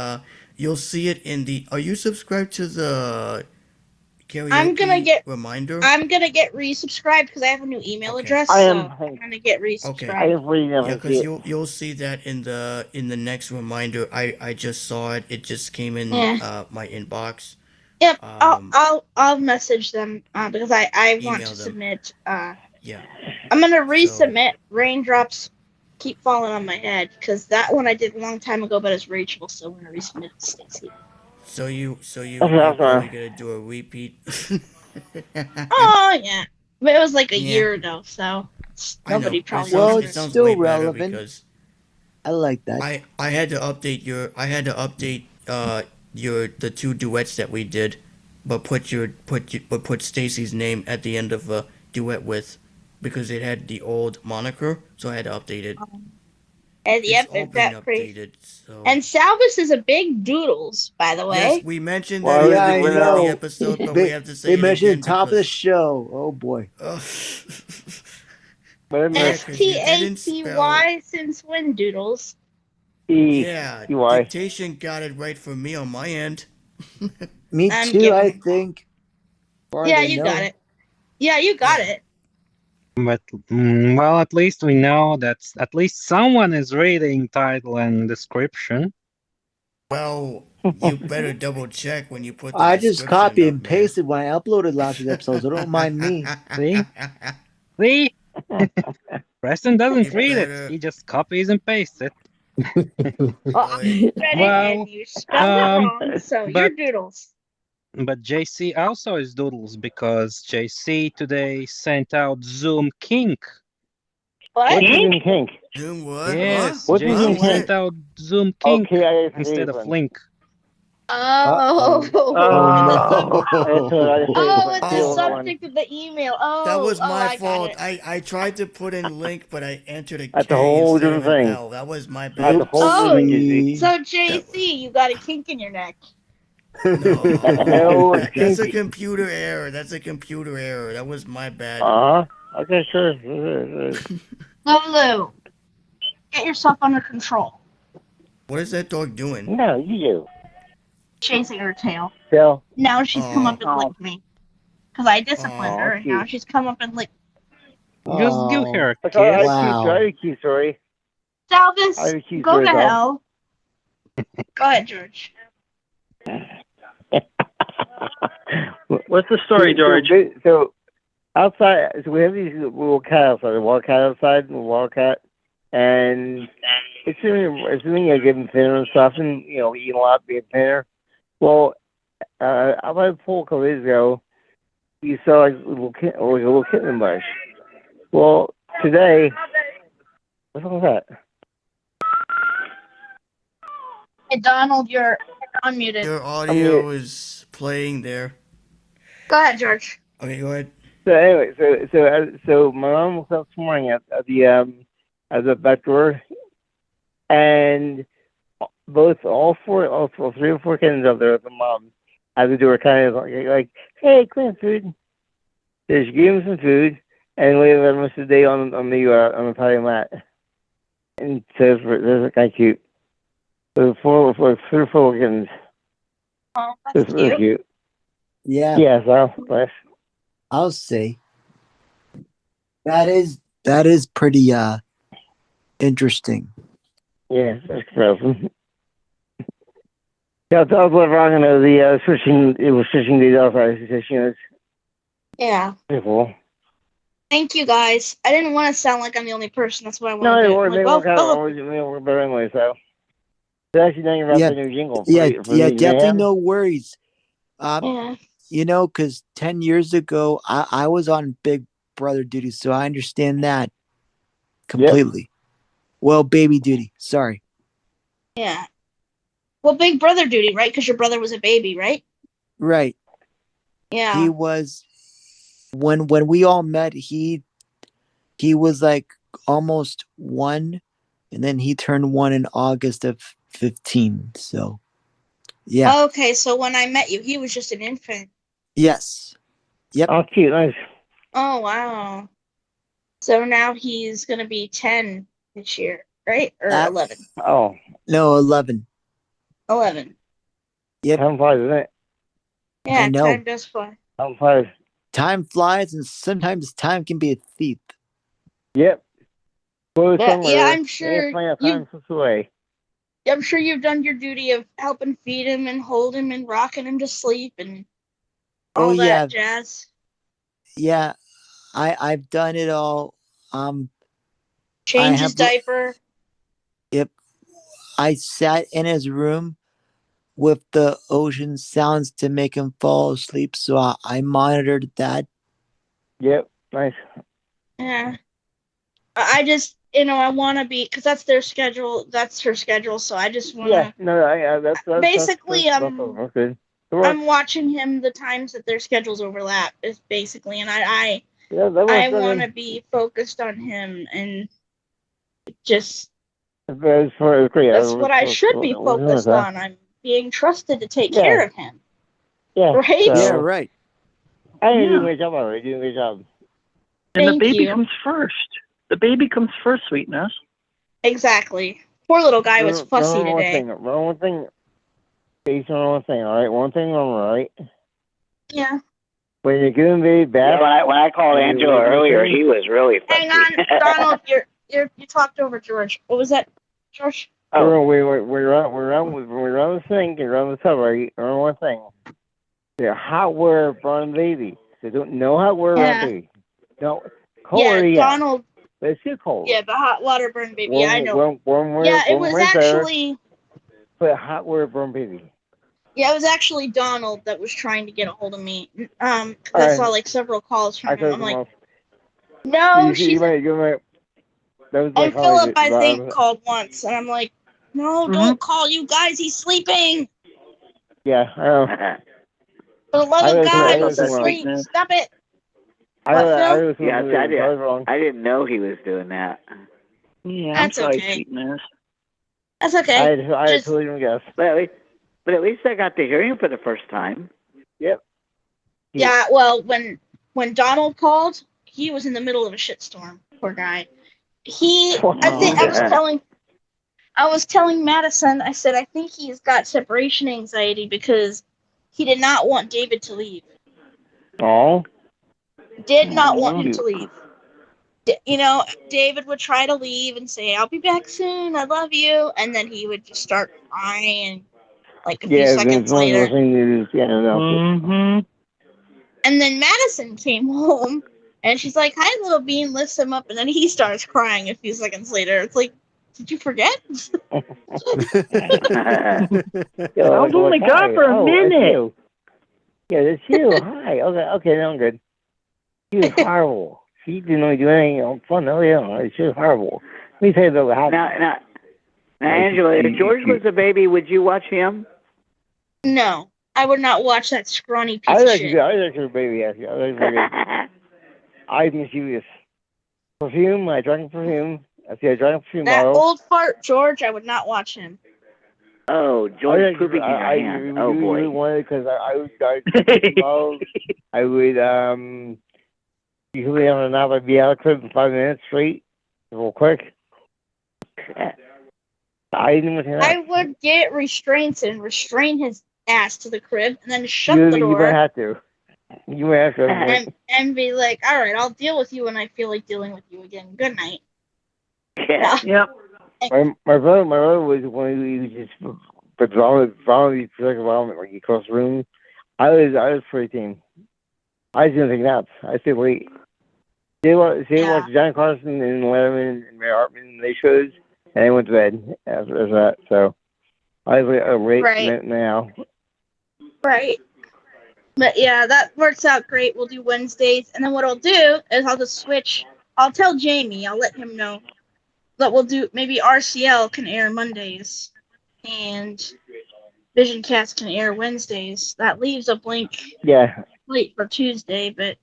you'll see it in the. Are you subscribed to the I'm gonna karaoke get reminder? I'm gonna get resubscribed because I have a new email Okay. address, I so am. I'm gonna get I Okay. resubscribed. am waiting Yeah, to see because it. you'll see that in the next reminder. I just saw it. It just came in Yeah. my inbox. Yep. Um, I'll message them because I want email to them. submit. Yeah. I'm gonna So resubmit. Raindrops keep falling on my head because that one I did a long time ago, but it's Rachel, so I'm gonna resubmit it to Stacey. so Okay, you're probably sorry. gonna do a repeat. Oh yeah, but it was like a Yeah, year ago, so I know, nobody but probably Well, it it's remembers. sounds way still better relevant. because I like that. I had to update the two duets that we did, but put Stacy's name at the end of a duet with, because it had the old moniker, so I had to update it. And It's yep, all it's been that pretty. updated, so And Salvis is a big doodles, by the yes, way. we mentioned that Well, in the Yeah, I beginning of the know. episode, but we They have to they say it mentioned again the top of the because show. Oh boy. uh, Wait a yeah, minute. because you didn't spell. STATY since when, doodles? Yeah, EY. dictation got it right for me on my end. Me I'm too, I giving. think. As far as Yeah, I you got know. it. Yeah, you got Yeah. it. But well, at least we know that at least someone is reading title and description. Well, you better double check when you put the I just description copy up, and man. pasted when I uploaded last week's episode, so don't mind me. See? See? Preston doesn't You read it. better. He just copies and pastes it. Boy, Read it Well, and you spelled it wrong, so you're but doodles. JC also is doodles because JC today sent out Zoom Kink. What? What's in Kink? Zoom what? Huh? Yes, What's Huh? in JC Kink? sent out Zoom Oh, Kink instead of K-I-S-A-N. Link. Oh, Oh in the no. email. That's what I say. Oh, it's the Oh, subject of the email. that Oh, was oh, my I got fault. it. I tried to put in link, but I entered a That's a K whole instead of different an thing. L. That was my That's bad. a whole Oops. different thing, Oh, JC. Oopsie. so That JC, you got a kink in your neck. no, No, it's that's a kinky. computer error. That's a computer error. That was my bad. Okay, sure. Lulu, get yourself under control. What is that dog doing? No, you do. Chasing her tail. Phil. Now she's come Oh, up and licked me. Because I disciplined oh, her, and now cute. she's come up and licked Just give Oh, her a That's all right. kiss. wow. I have a cute story. I have Salvis, a cute go story, to though. hell. Go ahead, George. What's the story, George? So outside, so we have these little cat outside, a wildcat outside, a wildcat, and assuming I give him dinner and stuff, and eating a lot, being dinner. Well, out by the pool a couple days ago, you saw like a little kitten bush. Well, today, what the hell was that? Hey, Donald, you're unmuted. your I'm audio mute. is playing there. Go ahead, George. Okay, go ahead. So anyway, so my mom was up this morning at the back door, and all three or four kittens up there with the mom at the door, kind of like, hey, clean food. So she gave him some food, and we let him sit on the patio mat. And so that's kind of cute. So three or four kittens. Oh, It's that's really cute. cute. Yeah, Yeah, so nice. I'll say. That is pretty interesting. Yeah, that's gross. Yeah, that was what wrong. The switching these outside stations. Yeah. Pretty cool. Thank you, guys. I didn't want to sound like I'm the only person. That's what I No, want to they do. work. I'm like, They well, work out. oh, Always, they work better anyway. So they're actually thinking about Yeah, the new jingle for yeah, the yeah, definitely mayhem. no worries. yeah. Because 10 years ago, I was on Big Brother duty, so I understand that completely. Well, baby duty. Sorry. Yeah. Well, big brother duty, right? Because your brother was a baby, right? Right. Yeah. He was when we all met. He was like almost 1, and then he turned 1 in August of 15. So yeah. Okay, so when I met you, he was just an infant. Yes. Yep. Oh, cute, nice. Oh, wow. So now he's going to be 10 this year, right? Or 11? Oh, No, 11. 11. Yep. time flies, isn't it? Yeah, I know. time does fly. Time flies. Time flies, and sometimes time can be a thief. Yep. Go Yeah, somewhere. I'm sure Time slips away. I'm sure you've done your duty of helping feed him and hold him and rocking him to sleep and all that jazz. Yeah, I've done it all. Change his diaper. Yep. I sat in his room with the ocean sounds to make him fall asleep, so I monitored that. Yep, nice. Yeah. I just, I want to be, because that's their schedule, that's her schedule, so I just want to. Yeah, no, that's basically, that's good. I'm watching him the times that their schedules overlap, is basically, and I want to be focused on him and just. That's great. That's what I should be focused on. I'm being trusted to take care of him. Yeah. Right? So, yeah, right. I didn't do a great job already. Doing a great job. And Thank the baby you. comes first. The baby comes first, sweetness. Exactly. Poor little guy was fussy today. One thing. Based on one thing, all right. One thing, all right. Yeah. When you're giving baby back. Yeah, when I called Angela earlier, he was really fussy. Hang on, Donald. You talked over George. What was that, George? Oh, we're on the sink and around the tub, right? We're on one thing. They're hot water burn baby. They don't know hot water burn baby. No, cold water, Donald. But it's too cold. Yeah, the hot water burn baby. Warm, I know. It was actually. But hot water burn baby. Yeah, it was actually Donald that was trying to get a hold of me. I saw like several calls from him. I'm like, no, she's. And Philip, I think, called once, and I'm like, no, don't call you guys. He's sleeping. Yeah, I know. For the love of God, he's asleep. Stop it. I didn't know he was doing that. Yeah, that's okay. Sweetness. That's okay. I totally don't guess. But at least I got to hear him for the first time. Yep. Yeah, well, when Donald called, he was in the middle of a shitstorm. Poor guy. I was telling Madison, I said, I think he's got separation anxiety because he did not want David to leave. Oh. Did not want him to leave. David would try to leave and say, I'll be back soon, I love you, and then he would just start crying like a few seconds later. And then Madison came home and she's like, hi, little bean, lifts him up, and then he starts crying a few seconds later. It's like, did you forget? I was only gone for a minute. Yeah, that's you. Hi. Okay, now I'm good. She was horrible. She didn't really do anything fun. Oh, yeah, she was horrible. Let me tell you about what happened. Now, Angela, if George was a baby, would you watch him? No, I would not watch that scrawny piece of shit. I like her baby, actually. I mischievous. Perfume, I drank perfume. I drank perfume that bottle. Old fart George, I would not watch him. Oh, George pooping in your hand. Oh, boy. Because I would, usually on a nap, I'd be out of crib in 5 minutes straight, real quick. I would get restraints and restrain his ass to the crib and then shut the door. You would have to. You would have to. And be like, all right, I'll deal with you when I feel like dealing with you again. Good night. Yeah. Yep. My brother was one who was just vomit when he crossed the room. I was pretty tame. I didn't take naps. I stayed late. They watched John Carson and Letterman and Mary Hartman, they shows, and I went to bed after that. So I was late now. Right. But yeah, that works out great. We'll do Wednesdays, and then what I'll do is I'll just switch. I'll tell Jamie. I'll let him know that we'll do maybe RCL can air Mondays, and Vision Cast can air Wednesdays. That leaves a blank Yeah. slate for Tuesday, but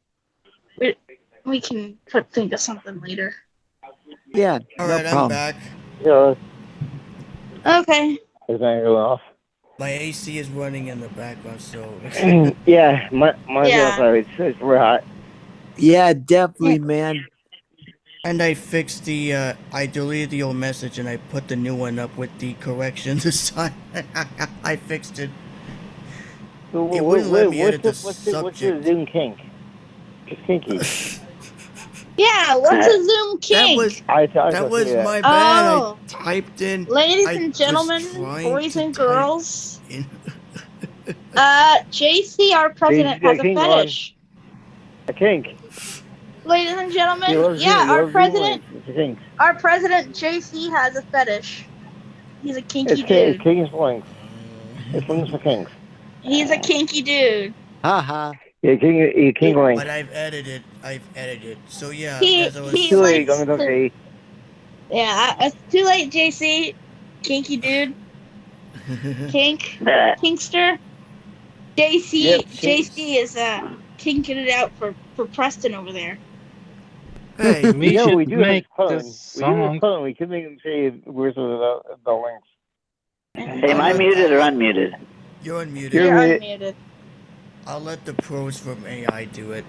we can think of something later. Yeah, All no right, I'm problem. back. Yeah. Okay. Is that going off? My AC is running in the background, so. Yeah, mine's Yeah. outside. It's real hot. Yeah, definitely, man. And I fixed the, I deleted the old message and I put the new one up with the correction this time. I fixed it. So It wouldn't let me edit the what's the subject. Zoom kink? It's kinky. Yeah, what's a Zoom kink? That was yeah. my bad. Oh. I typed in. Ladies I and was gentlemen, trying boys to and type girls, in. JC, our president, has a fetish. A kink. Ladies and gentlemen, our president JC has a fetish. He's a kinky dude. It's kink links. It's links for kinks. He's a kinky dude. Haha. Yeah, king link. But I've edited. So yeah, He as I was Too late. I'm gonna say. Yeah, it's too late, JC. Kinky dude. Kinkster. JC is kinking it out for Preston over there. Hey, we should we do make have this song. We could make him say words with the links. Hey, am I muted or unmuted? You're unmuted. You're unmuted. I'll let the pros from AI do it.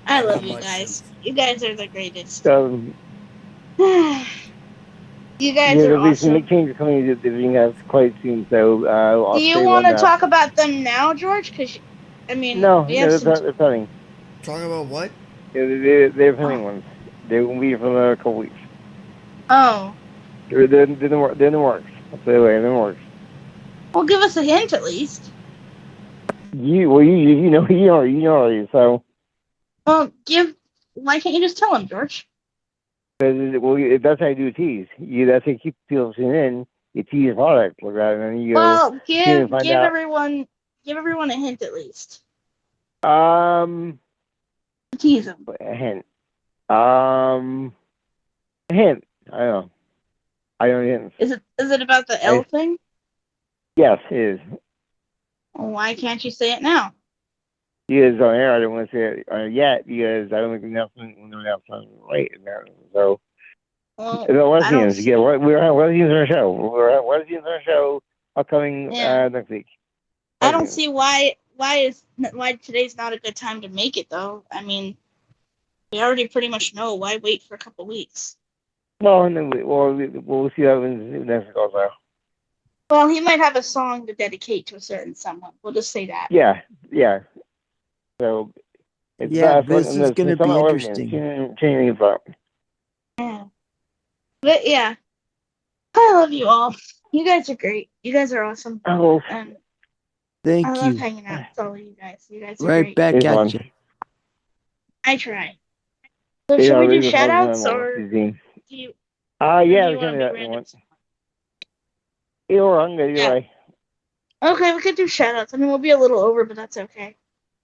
I love you guys. You guys are the greatest. You guys are awesome. Some changes coming to the ring quite soon, so do you want to talk about them now, George? Because, I mean, no, they're coming. Talk about what? They're coming ones. They won't be for another couple weeks. Oh. They're in the works. I'll say they're in the works. Well, give us a hint at least. You know already, so. Well, why can't you just tell him, George? Well, that's how you do tease. That's how you keep people tuning in. You tease product, rather than you. Well, give everyone a hint at least. Tease them. A hint. A hint. I don't know. I don't know. Is it about the L thing? Yes, it is. Well, why can't you say it now? Because on air, I don't want to say it yet because I don't think nothing right in there. So, lesbians. Yeah, we're having lesbians on our show. We're having lesbians on our show upcoming next week. I don't see why today's not a good time to make it though. I mean, we already pretty much know. Why wait for a couple weeks? Well, and then we'll see how it next goes out. Well, he might have a song to dedicate to a certain someone. We'll just say that. Yeah. So, this is going to be interesting. Changing about. Yeah. But yeah, I love you all. You guys are great. You guys are awesome. Oh. And thank you. I love hanging out with all of you guys. You guys are right great. back at you. I try. So should we do shout outs or do you? Yeah, we can do that. I'm going to do Okay, we could do shout outs. I mean, we'll be a little over, but that's okay.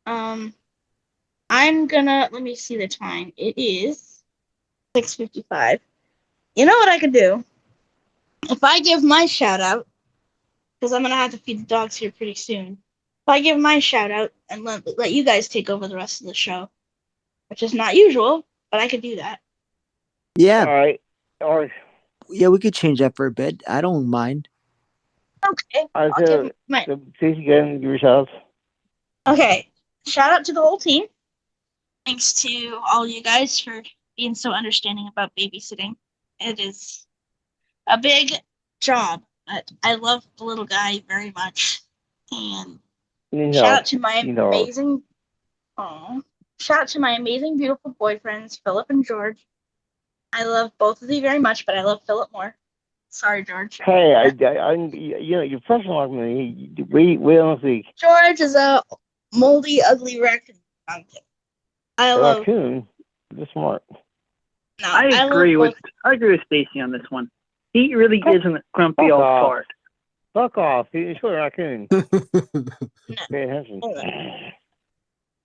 I'm gonna, let me see the time. It is 6:55. You know what I could do? If I give my shout out, because I'm gonna have to feed the dogs here pretty soon. If I give my shout out and let you guys take over the rest of the show, which is not usual, but I could do that. Yeah. All right. Yeah, we could change that for a bit. I don't mind. Okay. Stacey, give your shout outs. Okay. Shout out to the whole team. Thanks to all you guys for being so understanding about babysitting. It is a big job, but I love the little guy very much. And shout out to my amazing, beautiful boyfriends, Philip and George. I love both of you very much, but I love Philip more. Sorry, George. Hey, you're professional like me. We don't speak. George is a moldy, ugly raccoon. Raccoon. You're smart. No, I agree with Stacey on this one. He really isn't a grumpy old fart. Fuck off. He's a raccoon. Pay attention.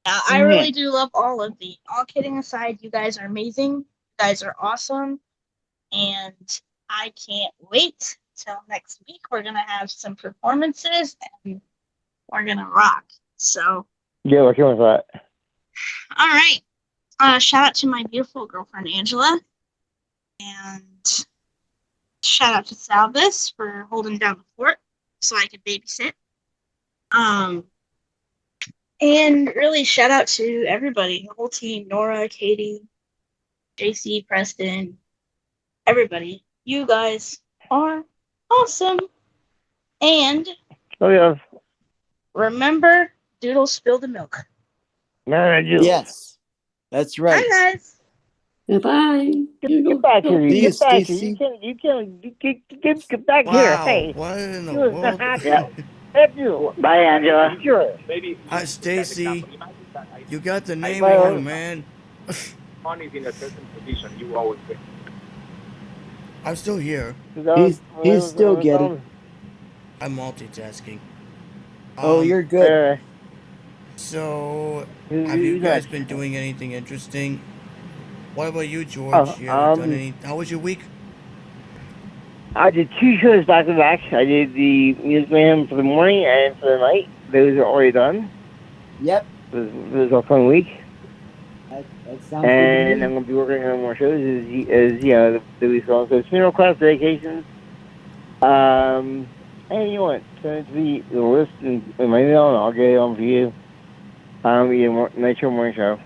I really do love all of you. All kidding aside, you guys are amazing. You guys are awesome. And I can't wait until next week. We're gonna have some performances and we're gonna rock. So Yeah, we're killing that. all right. Shout out to my beautiful girlfriend Angela, and shout out to Salvis for holding down the fort so I could babysit. And really shout out to everybody, the whole team, Nora, Katie, JC, Preston, everybody. You guys are awesome. And Oh yeah. remember, Doodle spilled the milk. Yes, that's right. Hi guys. Goodbye. Get back here! See you, Get back here! Stacey. Get back here! Hey, What in the you world? F you! Bye, Angela. Sure. Hi, Stacey. You got the name Bye. wrong, man. One is in a certain position, you always win. I'm still here. He's still getting. I'm multitasking. Oh, you're good. So, have you guys been doing anything interesting? What about you, George? You ever done any? How was your week? I did 2 shows back to back. I did the Music Mayhem for the morning and for the night. Those are already done. Yep. It was a fun week. That sounds And good. I'm going to be working on more shows as you know, the week's going. So funeral class, dedications. Anything you want, send it to the list in my email and I'll get it on for you. Night show, morning show.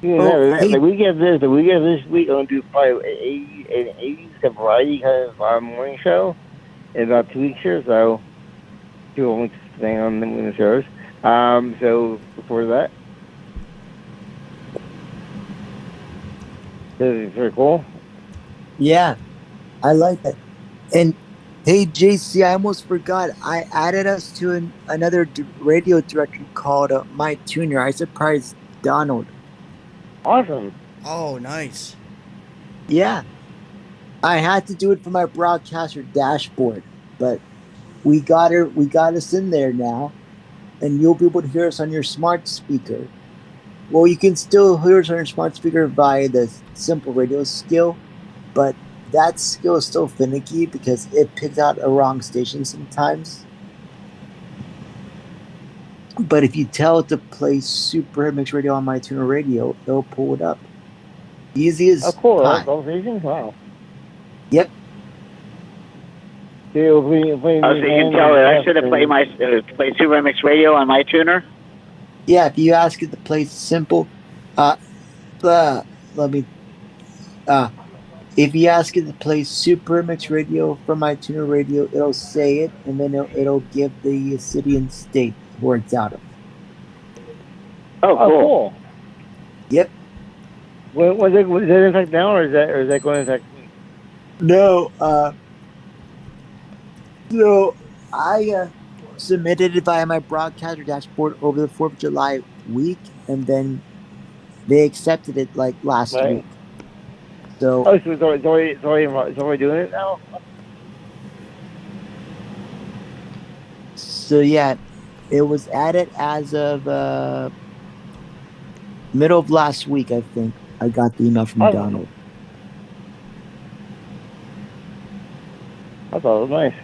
The week after this week, I'm going to do probably an 80s variety kind of morning show in about 2 weeks here, so 2 weeks thing on the shows. So before that, this is very cool. Yeah, I like that. And hey, JC, I almost forgot. I added us to another radio directory called My Tuner. I surprised Donald. Awesome. Oh, nice. Yeah. I had to do it for my broadcaster dashboard, but we got us in there now, and you'll be able to hear us on your smart speaker. Well, you can still hear us on your smart speaker via the simple radio skill, but that skill is still finicky because it picks out a wrong station sometimes. But if you tell it to play Super Mix Radio on My Tuner Radio, it'll pull it up. Easy as cool. pie. That's amazing. Wow. Yep. So you can tell it I should have played play Super Mix Radio on My Tuner? Yeah, if you ask it to play simple, if you ask it to play Super Mix Radio from My Tuner Radio, it'll say it, and then it'll give the city and state where it's out of. Oh, cool. Yep. Was that in fact now, or is that going in fact? No. So I submitted it via my broadcaster dashboard over the 4th of July week, and then they accepted it like last week. So. Oh, so it's already doing it now. So yeah, it was added as of middle of last week, I think. I got the email from Donald. I thought it was nice.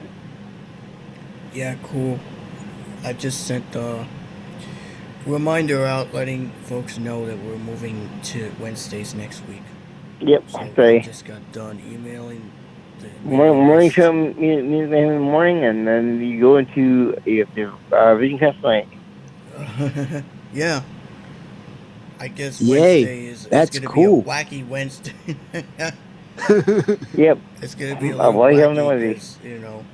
Yeah, cool. I just sent a reminder out letting folks know that we're moving to Wednesdays next week. Yep. So Okay. I just got done emailing the Morning show, music in the morning, and then you go into Vision Cast night. Yeah. I guess Yay, Wednesday is that's it's gonna cool. be a wacky Wednesday. Yep. It's gonna be a little Why you having wacky one of these? 'cause, you know.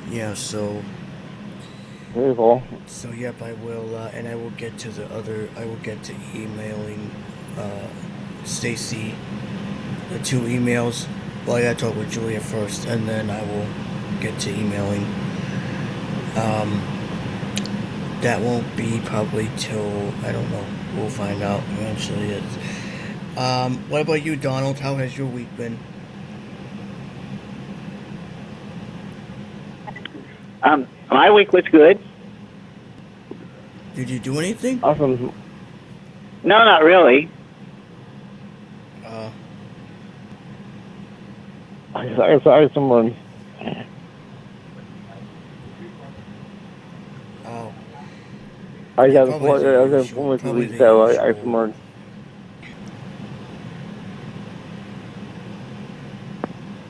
Yeah, so. Very cool. So yep, I will, and I will get to emailing Stacey the 2 emails. Well, I gotta talk with Julia first, and then I will get to emailing. That won't be probably till, I don't know, we'll find out eventually. What about you, Donald? How has your week been? My week was good. Did you do anything? Awesome. No, not really. I saw someone. Oh. I was Yeah, having probably four. the I was having usual. 4 months a Probably week, the so I usual. someone.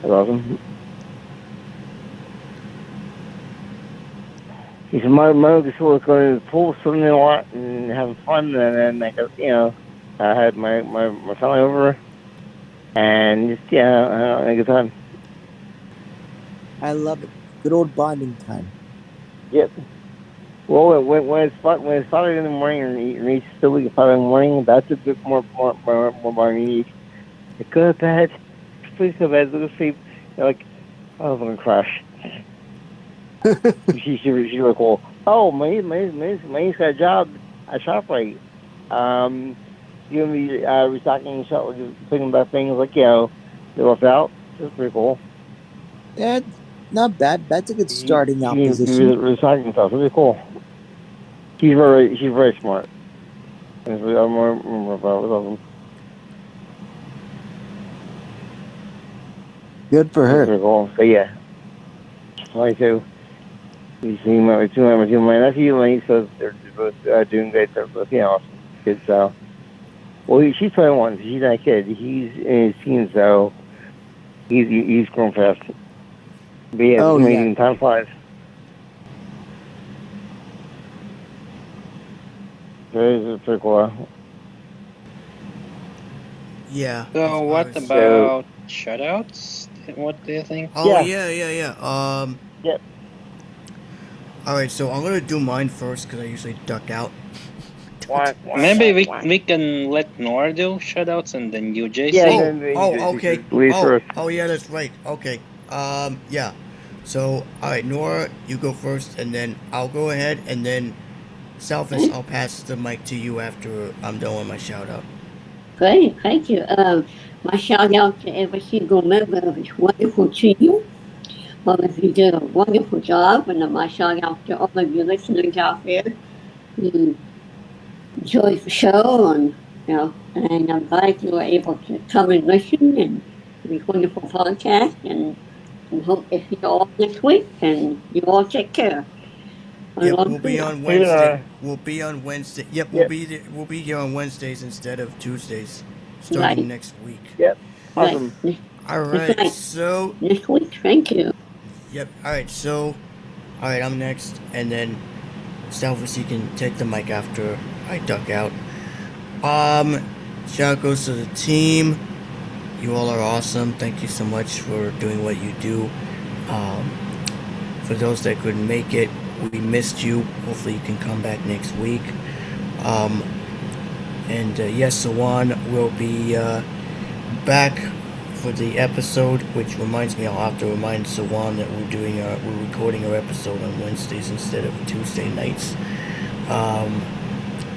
That's awesome. He said, my other school was going to the pool, swimming a lot, and having fun. And then, I had my family over, and just, had a good time. I love it. Good old bonding time. Yep. Well, when it's when it's 5 in the morning and he's still awake at 5 in the morning, that's a bit more need. Go to bed. Please go to bed. Go to sleep. You're like, oh, I'm gonna crash. She's like, well, oh, my niece got a job at ShopRite. You gonna be restocking shop, thinking about things like they left out. That's pretty cool. Yeah, not bad. That's a good starting out She position. recycling stuff. Really cool. She's very smart. And so I'm more about awesome. Good for her. Pretty cool. So yeah, like too. You see my nephew and my niece, so they're both doing great. They're both awesome kids. So, well, she's 21. So she's not a kid. He's in his teens, so he's grown fast. But yeah, it's amazing. Time flies. It's pretty cool. Yeah. So what about shutouts? What do you think? Oh yeah. Yep. All right, so I'm gonna do mine first because I usually duck out. Maybe we can let Nora do shutouts and then you, JC. Okay. Oh, yeah, that's right. Okay. Yeah. So, all right, Nora, you go first, and then I'll go ahead, and then Selfish, I'll pass the mic to you after I'm done with my shout out. Great, thank you. My shout out to every single member of this wonderful team. You did a wonderful job, and my shout out to all of you listeners out there who enjoyed the show, and and I'm glad you were able to come and listen and this wonderful podcast, and hope to see you all next week, and you all take care. Yep, we'll be on Wednesday. We'll be on Wednesday. Yep, we'll be here on Wednesdays instead of Tuesdays, starting next week. Yep. Awesome. All right. So next week. Thank you. Yep. All right. So, all right. I'm next, and then Selfish, you can take the mic after I duck out. Shout out goes to the team. You all are awesome. Thank you so much for doing what you do. For those that couldn't make it, we missed you. Hopefully you can come back next week. Yes, Sawan will be back for the episode, which reminds me, I'll have to remind Sawan that we're recording our episode on Wednesdays instead of Tuesday nights.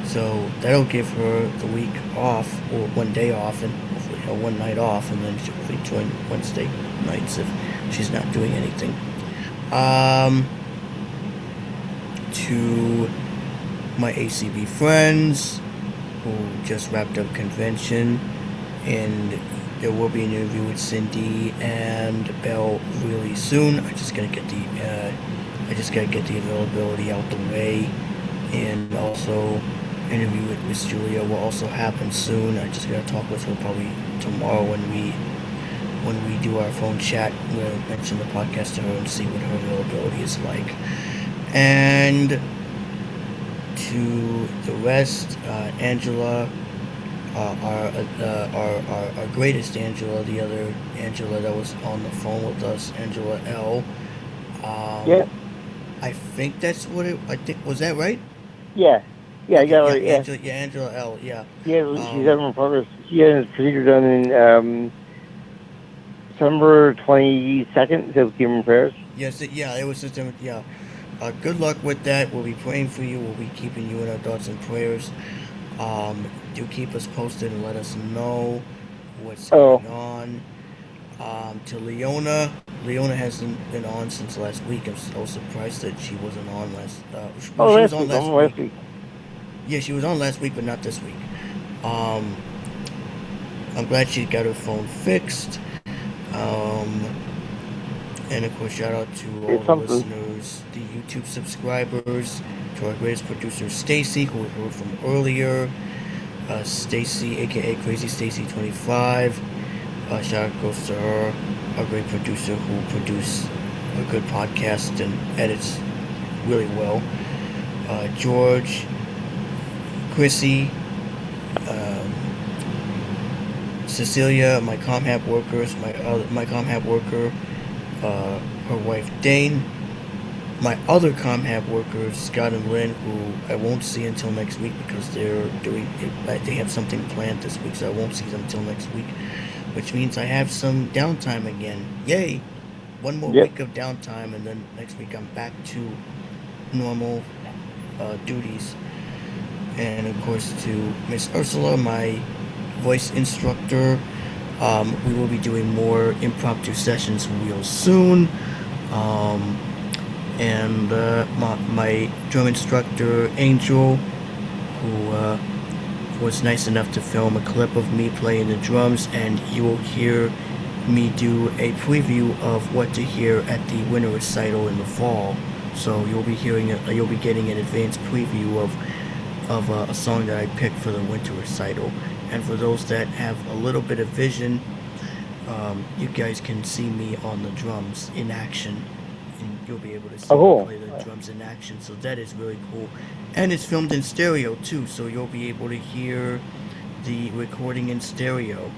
So that'll give her the week off, or one day off, and hopefully one night off, and then she'll hopefully join Wednesday nights if she's not doing anything. To my ACB friends who just wrapped up convention, and there will be an interview with Cindy and Belle really soon. I just gotta get the availability out the way, and also interview with Miss Julia will also happen soon. I just gotta talk with her probably tomorrow when we do our phone chat. We'll mention the podcast to her and see what her availability is like. And to the rest, Angela, our greatest Angela, the other Angela that was on the phone with us, Angela L. I think that's what I think, was that right? Yeah. Yeah, okay, Angela L. Yeah. Yeah, she's having progress. She had a procedure done in December 22nd. So keep in prayers. Yes, it was September. Yeah. Good luck with that. We'll be praying for you. We'll be keeping you in our thoughts and prayers. Do keep us posted and let us know what's going on. To Leona hasn't been on since last week. I'm so surprised that she wasn't on last. She was on last week. Yeah, she was on last week, but not this week. I'm glad she got her phone fixed. And of course, shout out to all It's the something. listeners, the YouTube subscribers, to our greatest producer Stacey, who we heard from earlier. Stacey, aka Crazy Stacey 25. Shout out goes to her, our great producer who produced a good podcast and edits really well. George, Chrissy, Cecilia, my ComHab workers, my ComHab worker, her wife Dane, my other ComHab workers Scott and Lynn, who I won't see until next week because they have something planned this week, so I won't see them until next week, which means I have some downtime again. Yay! One more week of downtime, and then next week I'm back to normal duties. And of course to Miss Ursula, my voice instructor. We will be doing more impromptu sessions real soon. And my drum instructor, Angel, who was nice enough to film a clip of me playing the drums, and you will hear me do a preview of what to hear at the winter recital in the fall. So you'll be getting an advanced preview of a song that I picked for the winter recital. And for those that have a little bit of vision, you guys can see me on the drums in action, and you'll be able to see me play the drums in action. So that is really cool, and it's filmed in stereo too, so you'll be able to hear the recording in stereo.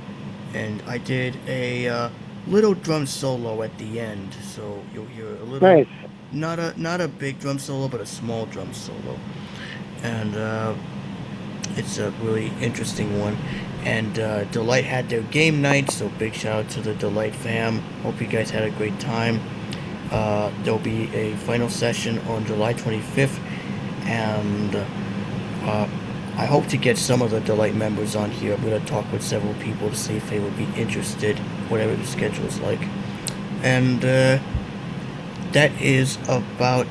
And I did a little drum solo at the end, so you'll hear a little, not a big drum solo, but a small drum solo, and it's a really interesting one. And Delight had their game night, so big shout out to the Delight fam. Hope you guys had a great time. There'll be a final session on July 25th, and I hope to get some of the Delight members on here. I'm going to talk with several people to see if they would be interested, whatever the schedule is like. And that is about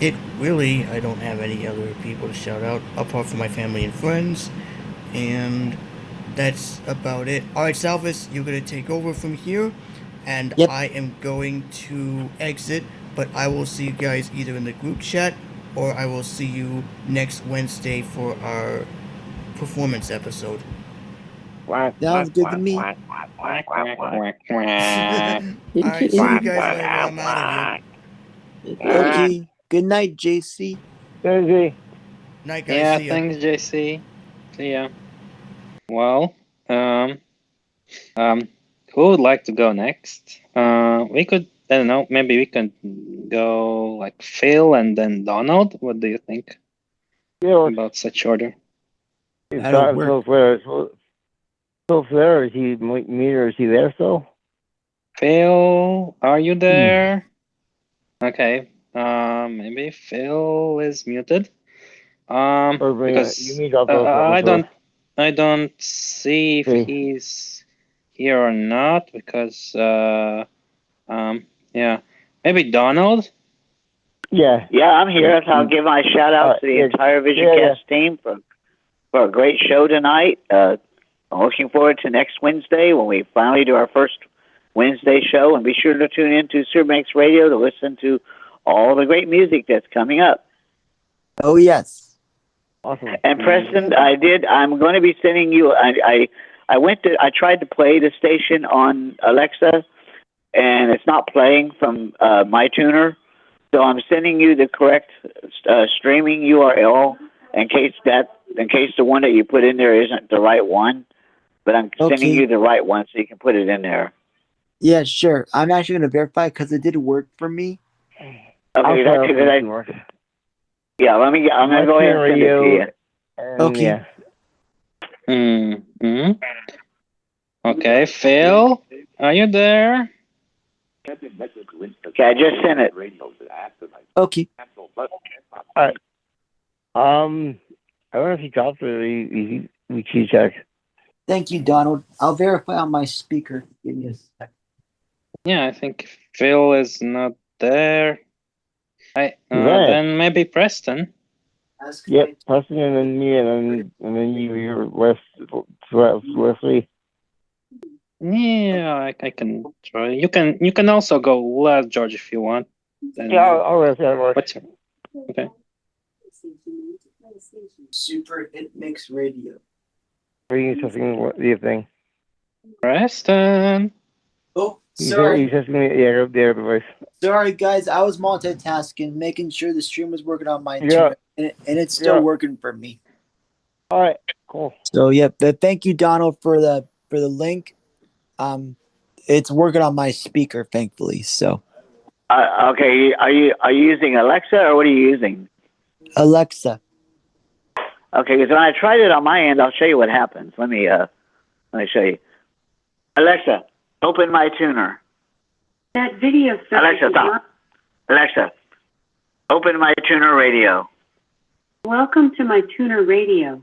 it, really. I don't have any other people to shout out, apart from my family and friends. And that's about it. Alright, Salvis, you're going to take over from here, and I am going to exit, but I will see you guys either in the group chat, or I will see you next Wednesday for our performance episode. Sounds good to me. Alright, see you guys later. I'm out of here. Okay. Good night, JC. JC. Night, guys. Yeah, See ya. thanks, JC. See ya. Well, who would like to go next? We could, I don't know, maybe we can go like Phil and then Donald. What do you think about such order? Phil Flair, is he or is he there still? Phil, are you there? Okay. Maybe Phil is muted. Because I don't see if he's here or not, because yeah, maybe Donald. Yeah, I'm here. So I'll give my shout out to the entire VisionCast team for a great show tonight. I'm looking forward to next Wednesday when we finally do our first Wednesday show, and be sure to tune in to Surmax Radio to listen to all the great music that's coming up. Oh yes. Awesome. And Preston, I'm going to be sending you. I tried to play the station on Alexa, and it's not playing from my tuner. So I'm sending you the correct streaming URL in case the one that you put in there isn't the right one. But I'm sending you the right one so you can put it in there. Yeah, sure. I'm actually going to verify because it did work for me. Okay, that's good. Yeah, I'm gonna go ahead and send it to you. Okay. Okay, Phil, are you there? Okay, I just sent it. Okay. All right. I don't know if he dropped it. We can check. Thank you, Donald. I'll verify on my speaker. Give me a sec. Yeah, I think Phil is not there. Then maybe Preston. Yep, Preston, and then me, and then you, Wesley. Yeah, I can try. You can also go last, George, if you want. Then, Yeah, I'll rest. Yeah, what's your, okay? Super Hit Mix Radio. Reading something. What do you think? Preston. Oh, You sorry. just yeah, the other voice. Sorry, guys. I was multitasking, making sure the stream was working on my Yeah. turn, and it's still working for me. All right, cool. So, yep. Thank you, Donald, for the link. It's working on my speaker, thankfully. So, Okay, are you using Alexa or what are you using? Alexa. Okay, because when I tried it on my end, I'll show you what happens. Let me show you. Alexa, open my tuner. That video. Alexa, stop. Alexa, open my tuner radio. Welcome to my tuner radio.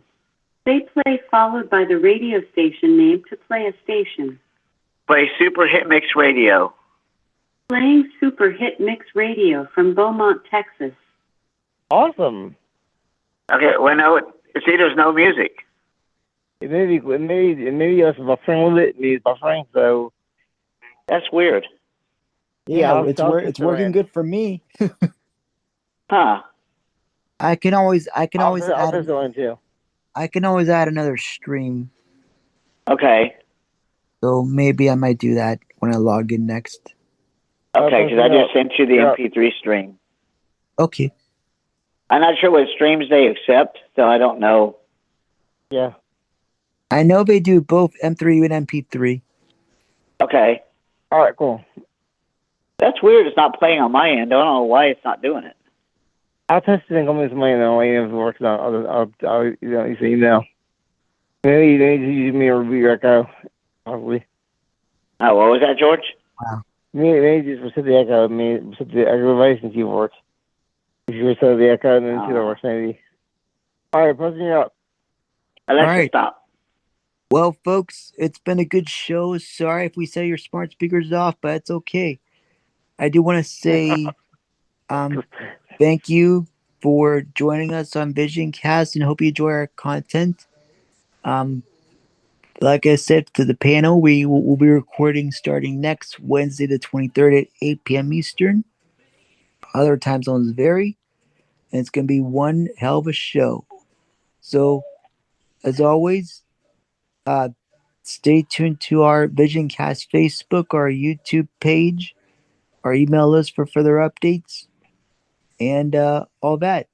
Say play followed by the radio station name to play a station. Play Super Hit Mix Radio. Playing Super Hit Mix Radio from Beaumont, Texas. Awesome. Okay, well, no, see, there's no music. Maybe it's buffering a little bit. Maybe it's buffering, so that's weird. Yeah, it's working good for me. Huh? I can always add. Too. I can always add another stream. Okay. So maybe I might do that when I log in next. Okay, because I just sent you the MP3 stream. Okay. I'm not sure what streams they accept, so I don't know. Yeah. I know they do both M3 and MP3. Okay. All right, cool. That's weird. It's not playing on my end. I don't know why it's not doing it. I'll test it and come with my email. If it works out, I'll you see now. Maybe they use me or be echo, probably. Oh, what was that, George? Wow. Maybe just set the echo. Set the echo device and see if it works. If you set the echo and then see if it works, maybe. All right, pressing you up. Alexa, stop. Well, folks, it's been a good show. Sorry if we set your smart speakers off, but it's okay. I do want to say thank you for joining us on Vision Cast and hope you enjoy our content. Like I said to the panel, we will be recording starting next Wednesday, the 23rd at 8 p.m. Eastern. Other time zones vary, and it's going to be one hell of a show. So, as always, stay tuned to our Vision Cast Facebook, our YouTube page, our email list for further updates, and all that.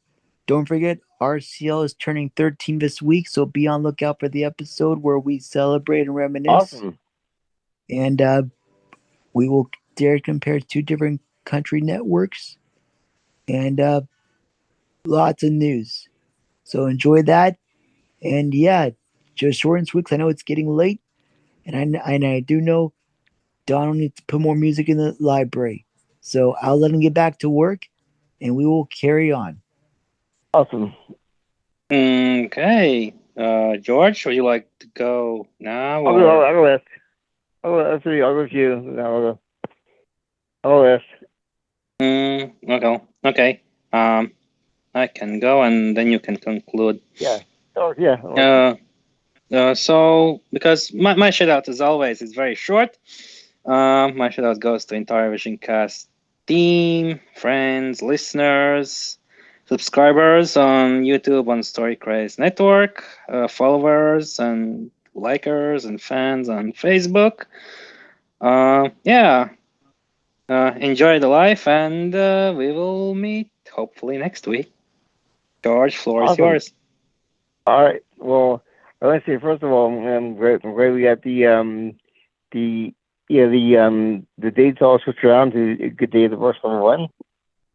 Don't forget, RCL is turning 13 this week, so be on lookout for the episode where we celebrate and reminisce. Awesome. And we will dare compare two different country networks and lots of news. So enjoy that. And yeah, just short and sweet, 'cause I know it's getting late. And I do know Donald needs to put more music in the library. So I'll let him get back to work and we will carry on. Awesome. Okay. George, would you like to go now? I'll go last. I'll go with you. I'll go last. Okay. I can go and then you can conclude. Yeah. Oh, yeah. So because my shout out as always is very short. My shout out goes to entire Vision Cast team, friends, listeners, subscribers on YouTube on Story Craze Network, followers and likers and fans on Facebook. Enjoy the life, and we will meet hopefully next week. George, floor is yours. All right. Well, I'd like to say first of all, I'm great we got the dates all switched around to a good day of divorce number one.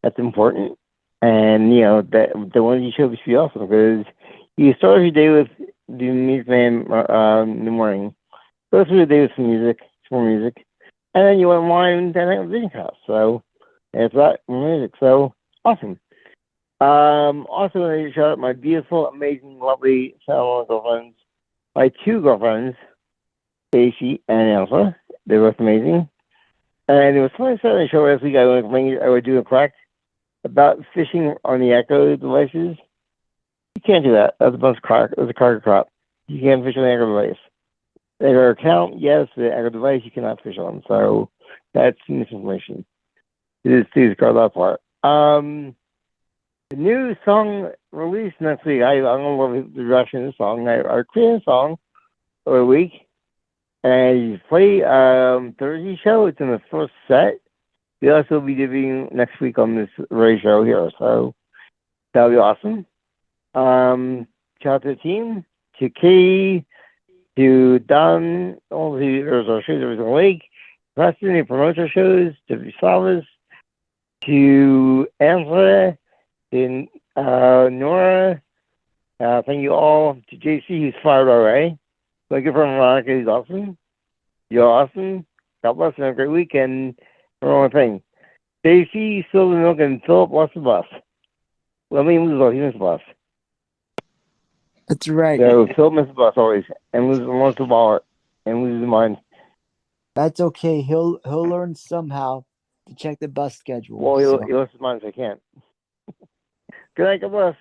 That's important. And that the ones you should be awesome because you start your day with the music in the morning. Go through the day with some more music, and then you unwind and have a vision house. So it's that music. So awesome. Also, I need to shout out my beautiful, amazing, lovely Salon girlfriends. My two girlfriends, Stacey and Elsa. They're both amazing. And it was funny I said on the show last week I would do a crack about fishing on the Echo devices. You can't do that. That's a bunch of crap. It's a cargo crop. You can't fish on the Echo device. Their account, yes. Their device, you cannot fish on. So that's misinformation. Please discard that part. The new song released next week. I don't know the direction of the song. I created a song for a week, and you play Thursday show. It's in the first set. We'll also be doing next week on this radio show here, so that'll be awesome. Shout out to the team, to Katie, to Don, all the our shows every single week, Preston, who promotes our shows, to Visalas, to Angela, to Nora. Thank you all. To JC, who's fired already. Thank you for Veronica, who's awesome. You're awesome. God bless and have a great weekend. For one thing. Stacey, Silver Milk, and Philip lost the bus. Well, I mean, he missed the bus. That's right. So Philip missed the bus always, and lost the wallet, and loses mind. That's okay. He'll learn somehow to check the bus schedule. Well, he lost his mind, so I can't. Good night, God bless.